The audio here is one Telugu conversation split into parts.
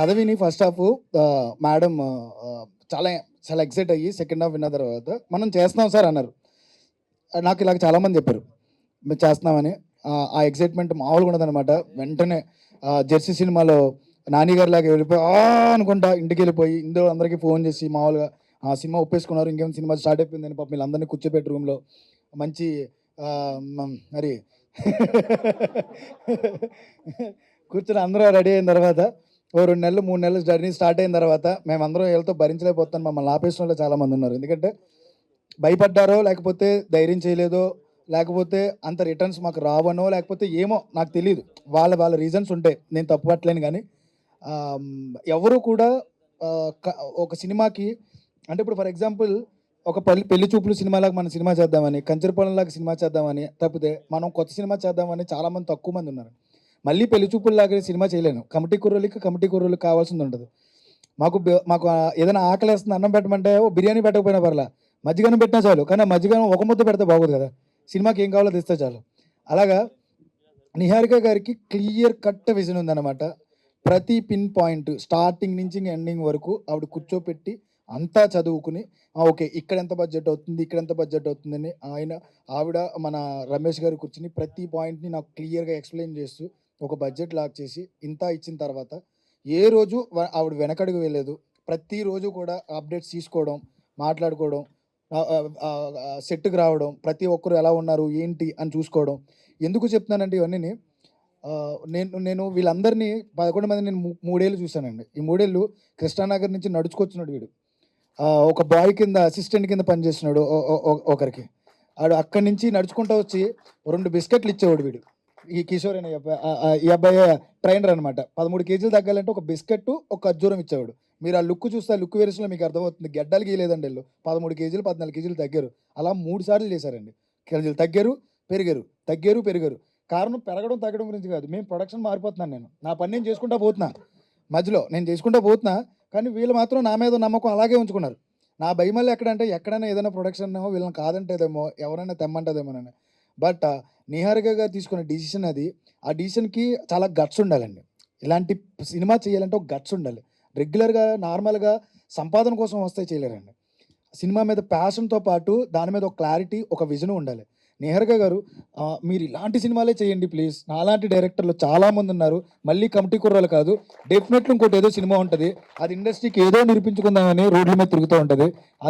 కథ విని ఫస్ట్ హాఫ్ మేడం చాలా చాలా ఎక్సైట్ అయ్యి సెకండ్ హాఫ్ విన్న తర్వాత మనం చేస్తున్నాం సార్ అన్నారు. నాకు ఇలాగ చాలామంది చెప్పారు మేము చేస్తున్నామని. ఆ ఎక్సైట్మెంట్ మామూలుగా ఉండదన్నమాట. వెంటనే జెర్సీ సినిమాలో నాని గారి లాగా వెళ్ళిపోయి అనుకుంటా ఇంటికి వెళ్ళిపోయి ఇందులో అందరికీ ఫోన్ చేసి మామూలుగా ఆ సినిమా ఒప్పేసుకున్నారు, ఇంకేం సినిమా స్టార్ట్ అయిపోయిందని పాపం వీళ్ళందరినీ కూర్చోబెట్టి రూమ్లో మంచి మరి కూర్చొని అందరూ రెడీ అయిన తర్వాత ఓ 2 నెలలు 3 నెలలు జర్నీ స్టార్ట్ అయిన తర్వాత మేమందరం వీళ్ళతో భరించలేకపోతాం. మమ్మల్ని ఆపేసిన వాళ్ళు చాలామంది ఉన్నారు. ఎందుకంటే భయపడ్డారో, లేకపోతే ధైర్యం చేయలేదో, లేకపోతే అంత రిటర్న్స్ మాకు రావనో, లేకపోతే ఏమో నాకు తెలీదు. వాళ్ళ వాళ్ళ రీజన్స్ ఉంటాయి, నేను తప్పు పట్టలేను. కానీ ఎవరు కూడా ఒక సినిమాకి అంటే ఇప్పుడు ఫర్ ఎగ్జాంపుల్ ఒక పెళ్లి చూపులు సినిమాలాగా మనం సినిమా చేద్దామని, కంచరపొలంలాగా సినిమా చేద్దామని తప్పితే మనం కొత్త సినిమా చేద్దామని చాలామంది తక్కువ మంది ఉన్నారు. మళ్ళీ పెళ్లి చూపుల్లాగా సినిమా చేయలేను. కమిటీ కుర్రోళ్ళకి కావాల్సింది ఉండదు. మాకు ఏదైనా ఆకలేస్తుంది అన్నం పెట్టమంటే బిర్యానీ పెట్టకపోయినా పర్లా, మజ్జిగనం పెట్టినా చాలు. కానీ ఆ మజ్జిగనం ఒక ముద్ద పెడితే బాగోదు కదా, సినిమాకి ఏం కావాలో తెస్తే చాలు. అలాగా నిహారిక గారికి క్లియర్ కట్ విజన్ ఉందన్నమాట. ప్రతి పిన్ పాయింట్ స్టార్టింగ్ నుంచి ఎండింగ్ వరకు ఆవిడ కూర్చోపెట్టి అంతా చదువుకుని ఓకే ఇక్కడ ఎంత బడ్జెట్ అవుతుంది, ఇక్కడ ఎంత బడ్జెట్ అవుతుందని ఆవిడ మన రమేష్ గారు కూర్చుని ప్రతి పాయింట్ని నాకు క్లియర్గా ఎక్స్ప్లెయిన్ చేస్తూ ఒక బడ్జెట్ లాక్ చేసి ఇంత ఇచ్చిన తర్వాత ఏ రోజు ఆవిడ వెనకడుగు వెళ్ళలేదు. ప్రతిరోజు కూడా అప్డేట్స్ తీసుకోవడం, మాట్లాడుకోవడం, సెట్కి రావడం, ప్రతి ఒక్కరు ఎలా ఉన్నారు ఏంటి అని చూసుకోవడం. ఎందుకు చెప్తున్నానంటే ఇవన్నీ నేను వీళ్ళందరినీ 11 మంది నేను 3 ఏళ్ళు చూశానండి. ఈ 3 ఏళ్ళు కృష్ణానగర్ నుంచి నడుచుకొచ్చినాడు వీడు. ఒక బాయ్ కింద అసిస్టెంట్ కింద పనిచేస్తున్నాడు ఒకరికి. ఆడు అక్కడి నుంచి నడుచుకుంటూ వచ్చి 2 బిస్కెట్లు ఇచ్చేవాడు వీడు. ఈ కిషోర్ అనే ఈ అబ్బాయి ట్రైనర్ అనమాట. 13 కేజీలు తగ్గాలంటే ఒక బిస్కెట్, ఒక ఖర్జూరం ఇచ్చేవాడు. మీరు ఆ లుక్ చూస్తే ఆ లుక్ వేరియేషన్లో మీకు అర్థమవుతుంది. గెడ్డలు గీయలేదండి వీళ్ళు. 13 కేజీలు 14 కేజీలు తగ్గారు. అలా 3 సార్లు చేశారండి. కేజీలు తగ్గారు, పెరిగారు. కారణం పెరగడం తగ్గడం గురించి కాదు, మేము ప్రొడక్షన్ మారిపోతున్నాను. నేను నా పని నేను చేసుకుంటా పోతున్నా, మధ్యలో నేను చేసుకుంటా పోతున్నా. కానీ వీళ్ళు మాత్రం నా మీద నమ్మకం అలాగే ఉంచుకున్నారు. నా భయమల్లి ఎక్కడంటే ఎక్కడైనా ఏదైనా ప్రొడక్షన్ వీళ్ళని కాదంటేదేమో, ఎవరైనా తెమ్మంటదేమోనని. బట్ నిహారిక గారు తీసుకున్న డిసిషన్ అది. ఆ డిసిషన్కి చాలా గట్స్ ఉండాలండి. ఇలాంటి సినిమా చేయాలంటే ఒక గట్స్ ఉండాలి. రెగ్యులర్గా నార్మల్గా సంపాదన కోసం వస్తే చేయలేరండి. సినిమా మీద ప్యాషన్తో పాటు దాని మీద ఒక క్లారిటీ, ఒక విజన్ ఉండాలి. నిహారిక గారు మీరు ఇలాంటి సినిమాలే చేయండి ప్లీజ్. నాలాంటి డైరెక్టర్లు చాలామంది ఉన్నారు. మళ్ళీ కమిటీ కుర్రాలు కాదు, డెఫినెట్లీ ఇంకోటి ఏదో సినిమా ఉంటుంది, అది ఇండస్ట్రీకి ఏదో నిరూపించుకుందామని రోడ్ల మీద తిరుగుతూ ఉంటుంది.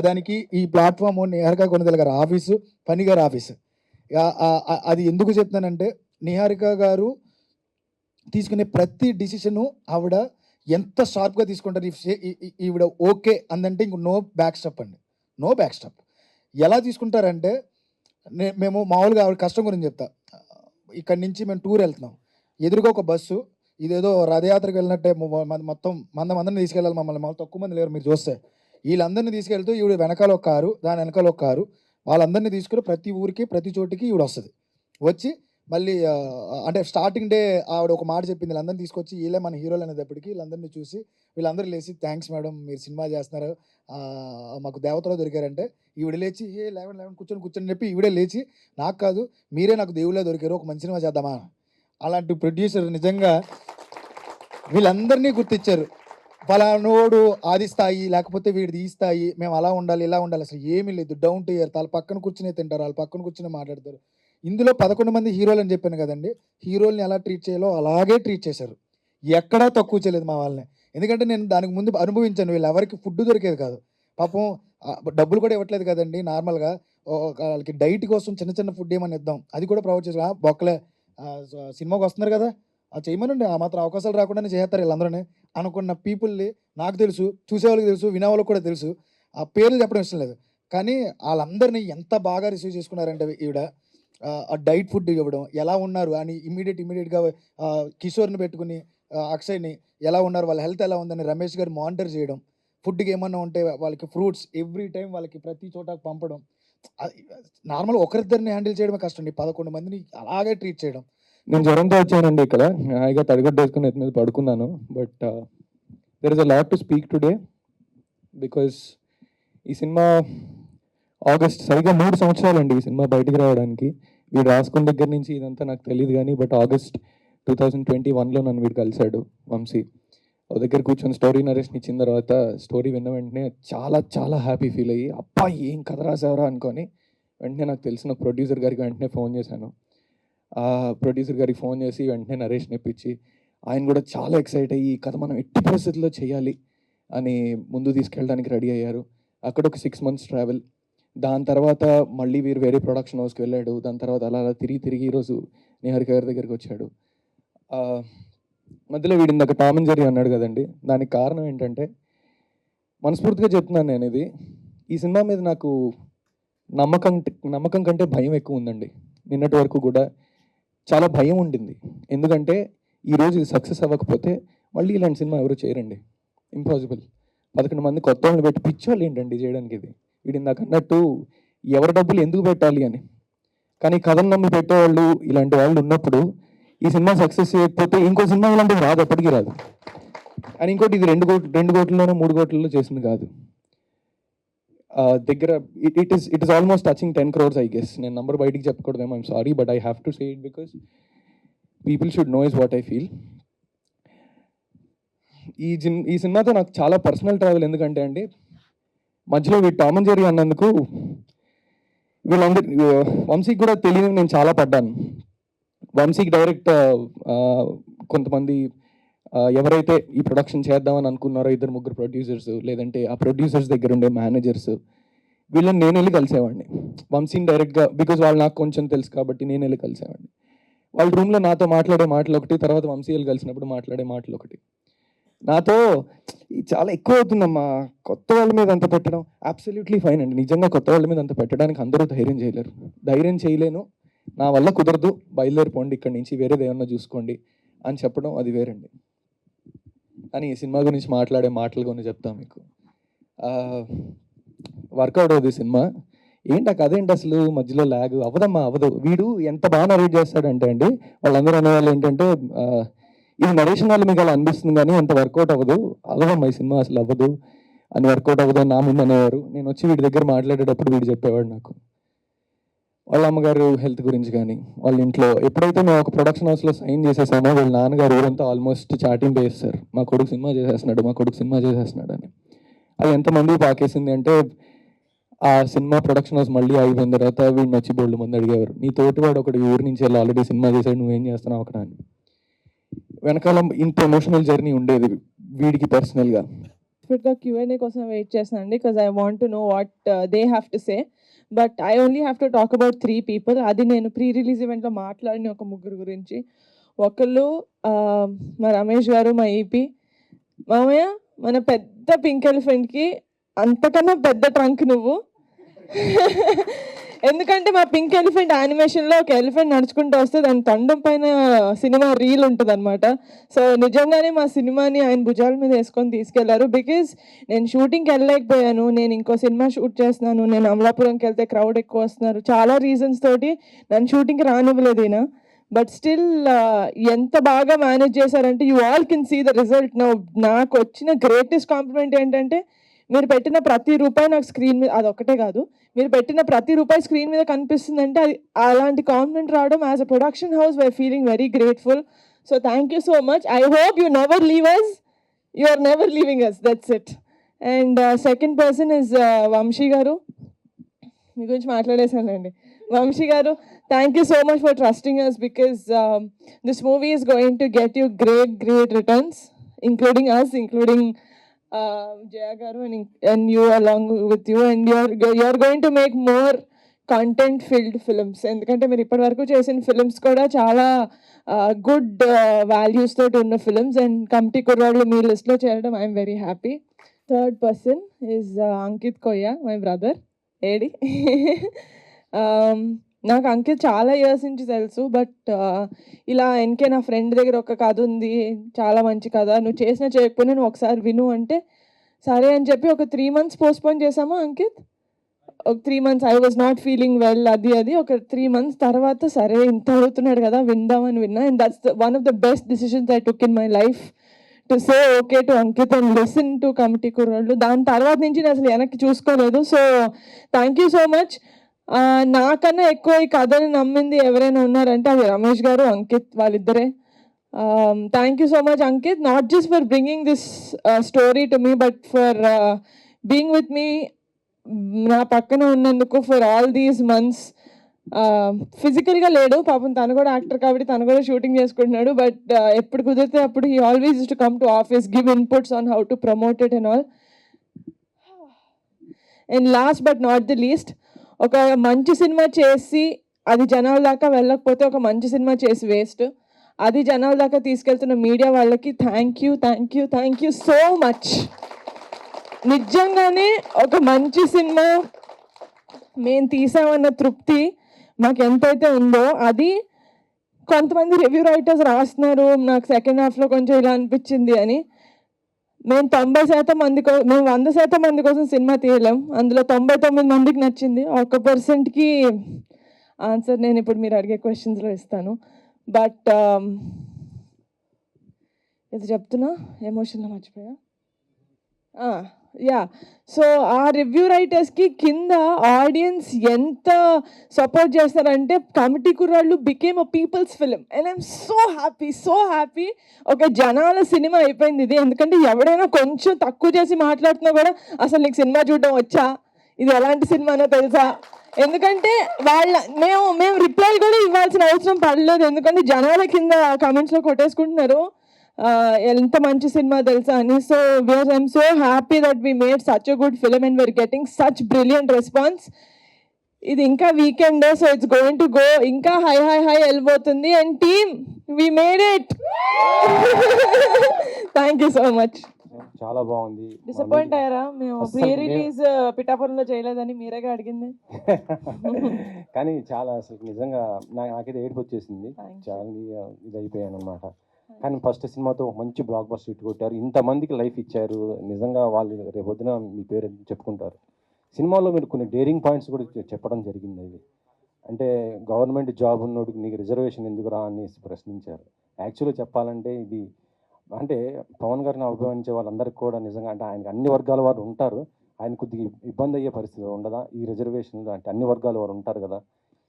దానికి ఈ ప్లాట్ఫామ్ నిహారిక కొనిదెల గారి ఆఫీసు, ఫణి గారి ఆఫీసు. అది ఎందుకు చెప్తానంటే నిహారిక గారు తీసుకునే ప్రతి డిసిషను ఆవిడ ఎంత షార్ప్గా తీసుకుంటారు. ఈవిడ ఓకే అందంటే ఇంక నో బ్యాక్ స్టెప్ అండి, నో బ్యాక్ స్టెప్. ఎలా తీసుకుంటారంటే మేము మామూలుగా ఆవిడ కష్టం గురించి చెప్తా. ఇక్కడి నుంచి మేము టూర్ వెళ్తున్నాం, ఎదురుగా ఒక బస్సు, ఇదేదో రథయాత్రకు వెళ్ళినట్టే మొత్తం మందిని తీసుకెళ్ళాలి. మమ్మల్ని తక్కువ మంది లేరు మీరు చూస్తే. వీళ్ళందరినీ తీసుకెళ్తూ ఈవిడ వెనకాల ఒక కారు, దాని వెనకాల ఒక కారు, వాళ్ళందరినీ తీసుకుని ప్రతి ఊరికి ప్రతి చోటికి ఈవిడ వస్తుంది. వచ్చి మళ్ళీ అంటే స్టార్టింగ్ డే ఆవిడ ఒక మాట చెప్పింది, వీళ్ళందరినీ తీసుకొచ్చి వీళ్ళే మన హీరోలు అనేటప్పటికి వీళ్ళందరినీ చూసి వీళ్ళందరూ లేచి థ్యాంక్స్ మేడం మీరు సినిమా చేస్తున్నారు, మాకు దేవతలో దొరికారంటే ఈవిడ లేచి లేవన్ కూర్చొని చెప్పి ఈవిడే లేచి నాకు కాదు మీరే నాకు దేవుళ్ళే దొరికారు, ఒక మంచి సినిమా చేద్దామా. అలాంటి ప్రొడ్యూసర్ నిజంగా వీళ్ళందరినీ గుర్తించారు. ఫలానోడు ఆది స్థాయి, లేకపోతే వీడిది ఈ స్థాయి, మేము అలా ఉండాలి ఇలా ఉండాలి, అసలు ఏమీ లేదు. Down to year. వాళ్ళ పక్కన కూర్చునే తింటారు, వాళ్ళ పక్కన కూర్చుని మాట్లాడతారు. ఇందులో 11 మంది హీరోలు అని చెప్పాను కదండి. హీరోల్ని ఎలా ట్రీట్ చేయాలో అలాగే ట్రీట్ చేశారు. ఎక్కడా తక్కువ చేయలేదు మా వాళ్ళని. ఎందుకంటే నేను దానికి ముందు అనుభవించాను. వీళ్ళు ఎవరికి ఫుడ్ దొరికేది కాదు పాపం. డబ్బులు కూడా ఇవ్వట్లేదు కదండి. నార్మల్గా వాళ్ళకి డైట్ కోసం చిన్న చిన్న ఫుడ్ ఏమని ఇద్దాం, అది కూడా ప్రొవైడ్ చేసి బొక్కలే సినిమాకి వస్తున్నారు కదా చేయమనండి, ఆ మాత్రం అవకాశాలు రాకుండానే చేస్తారు వీళ్ళందరూ అనుకున్న పీపుల్ని నాకు తెలుసు, చూసేవాళ్ళకి తెలుసు, వినేవాళ్ళకి కూడా తెలుసు. ఆ పేర్లు చెప్పడం ఇష్టం లేదు. కానీ వాళ్ళందరినీ ఎంత బాగా రిసీవ్ చేసుకున్నారంటే ఈవిడ ఆ డైట్ ఫుడ్ ఇవ్వడం, ఎలా ఉన్నారు అని ఇమీడియట్గా కిషోర్ని పెట్టుకుని అక్షయ్ని ఎలా ఉన్నారు, వాళ్ళ హెల్త్ ఎలా ఉందని రమేష్ గారు మానిటర్ చేయడం, ఫుడ్కి ఏమన్నా ఉంటే వాళ్ళకి ఫ్రూట్స్ ఎవ్రీ టైం వాళ్ళకి ప్రతి చోట పంపడం. నార్మల్ ఒకరిద్దరిని హ్యాండిల్ చేయడమే కష్టం, 11 మందిని అలాగే ట్రీట్ చేయడం. నేను జ్వరంతో వచ్చానండి ఇక్కడ, హాయిగా తడిగడ్డ వేసుకుని ఎత్తి మీద పడుకున్నాను. But there is a lot to speak today because ఈ సినిమా ఆగస్ట్ సరిగ్గా 3 సంవత్సరాలండి ఈ సినిమా బయటికి రావడానికి. వీడు రాసుకున్న దగ్గర నుంచి ఇదంతా నాకు తెలియదు కానీ బట్ ఆగస్ట్ 2021లో నన్ను వీడు కలిశాడు వంశీ. ఒక దగ్గర కూర్చొని స్టోరీ నరేషన్ ఇచ్చిన తర్వాత స్టోరీ విన్న వెంటనే చాలా చాలా హ్యాపీ ఫీల్ అయ్యి అబ్బా ఏం కథ రాసావరా అనుకొని వెంటనే నాకు తెలిసిన ప్రొడ్యూసర్ గారికి వెంటనే ఫోన్ చేశాను. ఆ ప్రొడ్యూసర్ గారికి ఫోన్ చేసి వెంటనే నరేషన్ ఇప్పించి ఆయన కూడా చాలా ఎక్సైట్ అయ్యి ఈ కథ మనం ఎట్టి పరిస్థితుల్లో చేయాలి అని ముందు తీసుకెళ్ళడానికి రెడీ అయ్యారు. అక్కడ ఒక 6 months ట్రావెల్. దాని తర్వాత మళ్ళీ వీరు వేరే ప్రొడక్షన్ హౌస్కి వెళ్ళాడు. దాని తర్వాత అలా అలా తిరిగి ఈరోజు నిహారిక గారి దగ్గరికి వచ్చాడు. మధ్యలో వీడి ఇందాక టామ్ అండ్ జెర్రీ అన్నాడు కదండి, దానికి కారణం ఏంటంటే మనస్ఫూర్తిగా చెప్తున్నాను నేను ఇది, ఈ సినిమా మీద నాకు నమ్మకం కంటే భయం ఎక్కువ ఉందండి. నిన్నటి వరకు కూడా చాలా భయం ఉండింది. ఎందుకంటే ఈరోజు ఇది సక్సెస్ అవ్వకపోతే మళ్ళీ ఇలాంటి సినిమా ఎవరు చేయరండి, ఇంపాసిబుల్. 11 మంది కొత్త వాళ్ళని పెట్టి పిచ్చోళ్ళు ఏంటండి చేయడానికి ఇది. వీడి ఇందాక అన్నట్టు ఎవరి డబ్బులు ఎందుకు పెట్టాలి అని. కానీ కథను నమ్మి పెట్టేవాళ్ళు ఇలాంటి వాళ్ళు ఉన్నప్పుడు ఈ సినిమా సక్సెస్ చేయకపోతే ఇంకో సినిమా ఇలాంటివి రాదు, ఎప్పటికీ రాదు. అని ఇంకోటి ఇది 2 కోట్లలోనో 3 కోట్లలో చేసింది కాదు. దగ్గర it is almost touching 10 crores I guess. నేను నంబర్ బయటికి చెప్పకూడదేమో, I'm sorry, but I have to say it because people should know is what I feel. ఈ సినిమాతో నాకు చాలా పర్సనల్ ట్రావెల్. ఎందుకంటే అండి మధ్యలో వీడు టామ్ అండ్ జెర్రీ అన్నందుకు వీళ్ళందరూ వంశీకి కూడా తెలియని నేను చాలా పడ్డాను. వంశీకి డైరెక్ట్ కొంతమంది ఎవరైతే ఈ ప్రొడక్షన్ చేద్దామని అనుకున్నారో 2-3 ప్రొడ్యూసర్స్, లేదంటే ఆ ప్రొడ్యూసర్స్ దగ్గర ఉండే మేనేజర్స్, వీళ్ళని నేను వెళ్ళి కలిసేవాడిని వంశీని డైరెక్ట్గా. బికాజ్ వాళ్ళు నాకు కొంచెం తెలుసు కాబట్టి నేను వెళ్ళి కలిసేవాడిని. వాళ్ళ రూమ్లో నాతో మాట్లాడే మాటలు ఒకటి, తర్వాత వంశీ వెళ్ళి కలిసినప్పుడు మాట్లాడే మాటలు ఒకటి. నాతో చాలా ఎక్కువ అవుతుందమ్మా కొత్త వాళ్ళ మీద అంత పెట్టడం. అబ్సల్యూట్లీ ఫైన్ అండి, నిజంగా కొత్త వాళ్ళ మీద అంత పెట్టడానికి అందరూ ధైర్యం చేయలేరు. ధైర్యం చేయలేను, నా వల్ల కుదరదు, బయలుదేరిపోండి ఇక్కడి నుంచి, వేరేది ఏమన్నా చూసుకోండి అని చెప్పడం అది వేరండి. కానీ ఈ సినిమా గురించి మాట్లాడే మాటలు కొన్ని చెప్తాను మీకు. వర్కౌట్ అవుతుంది సినిమా. ఏంటి ఆ కథ ఏంటి అసలు, మధ్యలో ల్యాగ్ అవ్వదమ్మా, అవ్వదు. వీడు ఎంత బాగా నరేట్ చేస్తాడంటే అండి, వాళ్ళందరూ అనేవాళ్ళు ఏంటంటే ఇది నరేషన్ వాళ్ళు మీకు అలా అనిపిస్తుంది కానీ అంత వర్కౌట్ అవ్వదమ్మా ఈ సినిమా అసలు అవ్వదు అని, వర్కౌట్ అవ్వదు అని నా ముందు అనేవారు. నేను వచ్చి వీడి దగ్గర మాట్లాడేటప్పుడు వీడు చెప్పేవాడు నాకు వాళ్ళ అమ్మగారు హెల్త్ గురించి కానీ, వాళ్ళ ఇంట్లో ఎప్పుడైతే మేము ఒక ప్రొడక్షన్ హౌస్లో సైన్ చేసేసామో వాళ్ళ నాన్నగారు ఊరంతా ఆల్మోస్ట్ చాటింగ్ చేస్తారు, మా కొడుకు సినిమా చేసేస్తున్నాడు అని. అది ఎంతమంది పాకేసింది అంటే ఆ సినిమా ప్రొడక్షన్ హౌస్ మళ్ళీ అయిపోయిన తర్వాత వీడిని వచ్చి బోల్డ్ మంది అడిగేవారు, నీ తోటివాడు ఒకటి ఊరి నుంచి వెళ్ళి ఆల్రెడీ సినిమా చేశాడు, నువ్వేం చేస్తున్నావు అక్కడ అని. వెనకాల ఇంత ఎమోషనల్ జర్నీ ఉండేది వీడికి పర్సనల్గా. Q&A కోసం వెయిట్ చేస్తున్నాను అండి, because I want to know what they have to say. But I only have to talk about 3 people. అది నేను ప్రీ రిలీజ్ ఈవెంట్లో మాట్లాడిన ఒక 3 గురించి. ఒకళ్ళు మా రమేష్ గారు, మా ఈపీ మామయ్య, మన పెద్ద పింక్ ఎలిఫెంట్కి అంతకన్నా పెద్ద ట్రంక్ నువ్వు. ఎందుకంటే మా పింక్ ఎలిఫెంట్ యానిమేషన్లో ఒక ఎలిఫెంట్ నడుచుకుంటూ వస్తే దాని తొండం పైన సినిమా రీల్ ఉంటుంది అనమాట. సో నిజంగానే మా సినిమాని ఆయన భుజాల మీద వేసుకొని తీసుకెళ్లారు. బికాజ్ నేను షూటింగ్కి వెళ్ళలేకపోయాను, నేను ఇంకో సినిమా షూట్ చేస్తున్నాను, నేను అమలాపురంకి వెళ్తే క్రౌడ్ ఎక్కువ వస్తున్నారు, చాలా రీజన్స్ తోటి నన్ను షూటింగ్కి రానివ్వలేదు ఈయన. బట్ స్టిల్ ఎంత బాగా మేనేజ్ చేశారంటే you all can see the result. నాకు వచ్చిన గ్రేటెస్ట్ కాంప్లిమెంట్ ఏంటంటే మీరు పెట్టిన ప్రతి రూపాయి నాకు స్క్రీన్ మీద, అదొక్కటే కాదు, మీరు పెట్టిన ప్రతి రూపాయి స్క్రీన్ మీద కనిపిస్తుందంటే అది అలాంటి కాంప్లిమెంట్ రావడం as a production house we're feeling very grateful. So thank you so much. I hope you never leave us, you are never leaving us, that's it. And second person is Vamshi garu. మీ గురించి మాట్లాడేశానండి. Vamshi garu, thank you so much for trusting us, because this movie is going to get you great returns, including us, including Jaya garu and you along with you, and you're going to make more content filled films. ఎందుకంటే మీరు ఇప్పటి వరకు చేసిన ఫిల్మ్స్ కూడా చాలా గుడ్ వాల్యూస్ తోటి ఉన్న ఫిల్మ్స్, అండ్ కమిటీ కుర్రాళ్ళు మీ లిస్ట్లో చేరడం I'm very happy. Third person is Ankit కొయ్య, మై బ్రదర్. ఏడి నాకు అంకిత్ చాలా ఇయర్స్ నుంచి తెలుసు, బట్ ఇలా ఎన్కే నా ఫ్రెండ్ దగ్గర ఒక కథ ఉంది, చాలా మంచి కథ, నువ్వు చేసినా చేయకపోయినా నువ్వు ఒకసారి విను అంటే సరే అని చెప్పి ఒక 3 months పోస్ట్పోన్ చేసామా అంకిత్. ఒక 3 months I was not feeling well, అది ఒక 3 months తర్వాత సరే ఇంత అడుగుతున్నాడు కదా విందామని విన్నా. And that's one of the best decisions I took in my life, to say okay to Ankit and listen to committee కుర్రాళ్ళు. దాని తర్వాత నుంచి నేను అసలు వెనక్కి చూసుకోలేదు. So thank you so much. నాకన్నా ఎక్కువ ఈ కథని నమ్మింది ఎవరైనా ఉన్నారంటే అది రమేష్ గారు, అంకిత్, వాళ్ళిద్దరే. Thank you so much, Ankit, not just for bringing this story to me, but for being with me, నా పక్కన ఉన్నందుకు ఫర్ ఆల్ దీస్ మంత్స్. ఫిజికల్గా లేడు పాపం, తను కూడా యాక్టర్ కాబట్టి తను కూడా షూటింగ్ చేసుకుంటున్నాడు, బట్ ఎప్పుడు కుదిరితే అప్పుడు he always use to come to office, give inputs on how to promote it and all. And last but not the least, ఒక మంచి సినిమా చేసి అది జనాల దాకా వెళ్ళకపోతే ఒక మంచి సినిమా చేసి వేస్ట్. అది జనాల దాకా తీసుకెళ్తున్న మీడియా వాళ్ళకి థ్యాంక్ యూ సో మచ్. నిజంగానే ఒక మంచి సినిమా మేము తీసామన్న తృప్తి మాకు ఎంతైతే ఉందో, అది కొంతమంది రివ్యూ రైటర్స్ రాస్తున్నారు నాకు సెకండ్ హాఫ్లో కొంచెం ఇలా అనిపించింది అని. మేము 90% మంది మేము 100% మంది కోసం సినిమా తీయలేం, అందులో 99 మందికి నచ్చింది. 1%కి ఆన్సర్ నేను ఇప్పుడు మీరు అడిగే క్వశ్చన్స్లో ఇస్తాను. బట్ ఇది చెప్తున్నా ఎమోషన్లో మర్చిపోయా. యా, సో ఆ రివ్యూ రైటర్స్కి కింద ఆడియన్స్ ఎంత సపోర్ట్ చేస్తారంటే, కమిటీ కుర్రాళ్ళు became a peoples film and I'm so happy. ఒక జనాల సినిమా అయిపోయింది ఇది. ఎందుకంటే ఎవడైనా కొంచెం తక్కువ చేసి మాట్లాడుతున్నా కూడా అసలు నీకు సినిమా చూడడం వచ్చా, ఇది ఎలాంటి సినిమానో తెలుసా, ఎందుకంటే మేము రిప్లై కూడా ఇవ్వాల్సిన అవసరం పడలేదు, ఎందుకంటే జనాల కింద కామెంట్స్లో కొట్టేసుకుంటున్నారు ఎంత మంచి సినిమా తెలుసా అని. So I'm so happy that we made such a good film and we're getting such brilliant response. ఇది ఇంకా weekend, so it's going to go ఇంకా హై వెళ్ళిపోతుంది. And team, we made it. Thank you so much. చాలా బాగుంది. డిసప్పాయింట్ అయ్యారా? మేము అస్సలు ప్రీ రిలీజ్ పిఠాపురంలో చేయలేదని మీరేగా అడిగింది. కానీ చాలా అసలు నిజంగా నాకైతే ఏడుపు వచ్చేసింది, Thank you. చాలా ఇది అయిపోయాను అనమాట. కానీ ఫస్ట్ సినిమాతో మంచి బ్లాక్ బస్టర్ హిట్ కొట్టారు, ఇంతమందికి లైఫ్ ఇచ్చారు. నిజంగా వాళ్ళు రేపొద్దున మీ పేరు చెప్పుకుంటారు. సినిమాలో మీరు కొన్ని డేరింగ్ పాయింట్స్ కూడా చెప్పడం జరిగింది. అది అంటే గవర్నమెంట్ జాబ్ ఉన్నోడికి నీకు రిజర్వేషన్ ఎందుకురా అని ప్రశ్నించారు. యాక్చువల్గా చెప్పాలంటే ఇది అంటే పవన్ గారిని అభిమానించే వాళ్ళందరికీ కూడా నిజంగా అంటే ఆయనకి అన్ని వర్గాల వారు ఉంటారు, ఆయన కొద్దిగా ఇబ్బంది అయ్యే పరిస్థితి ఉండదా ఈ రిజర్వేషన్ అంటే అన్ని వర్గాల వారు ఉంటారు కదా,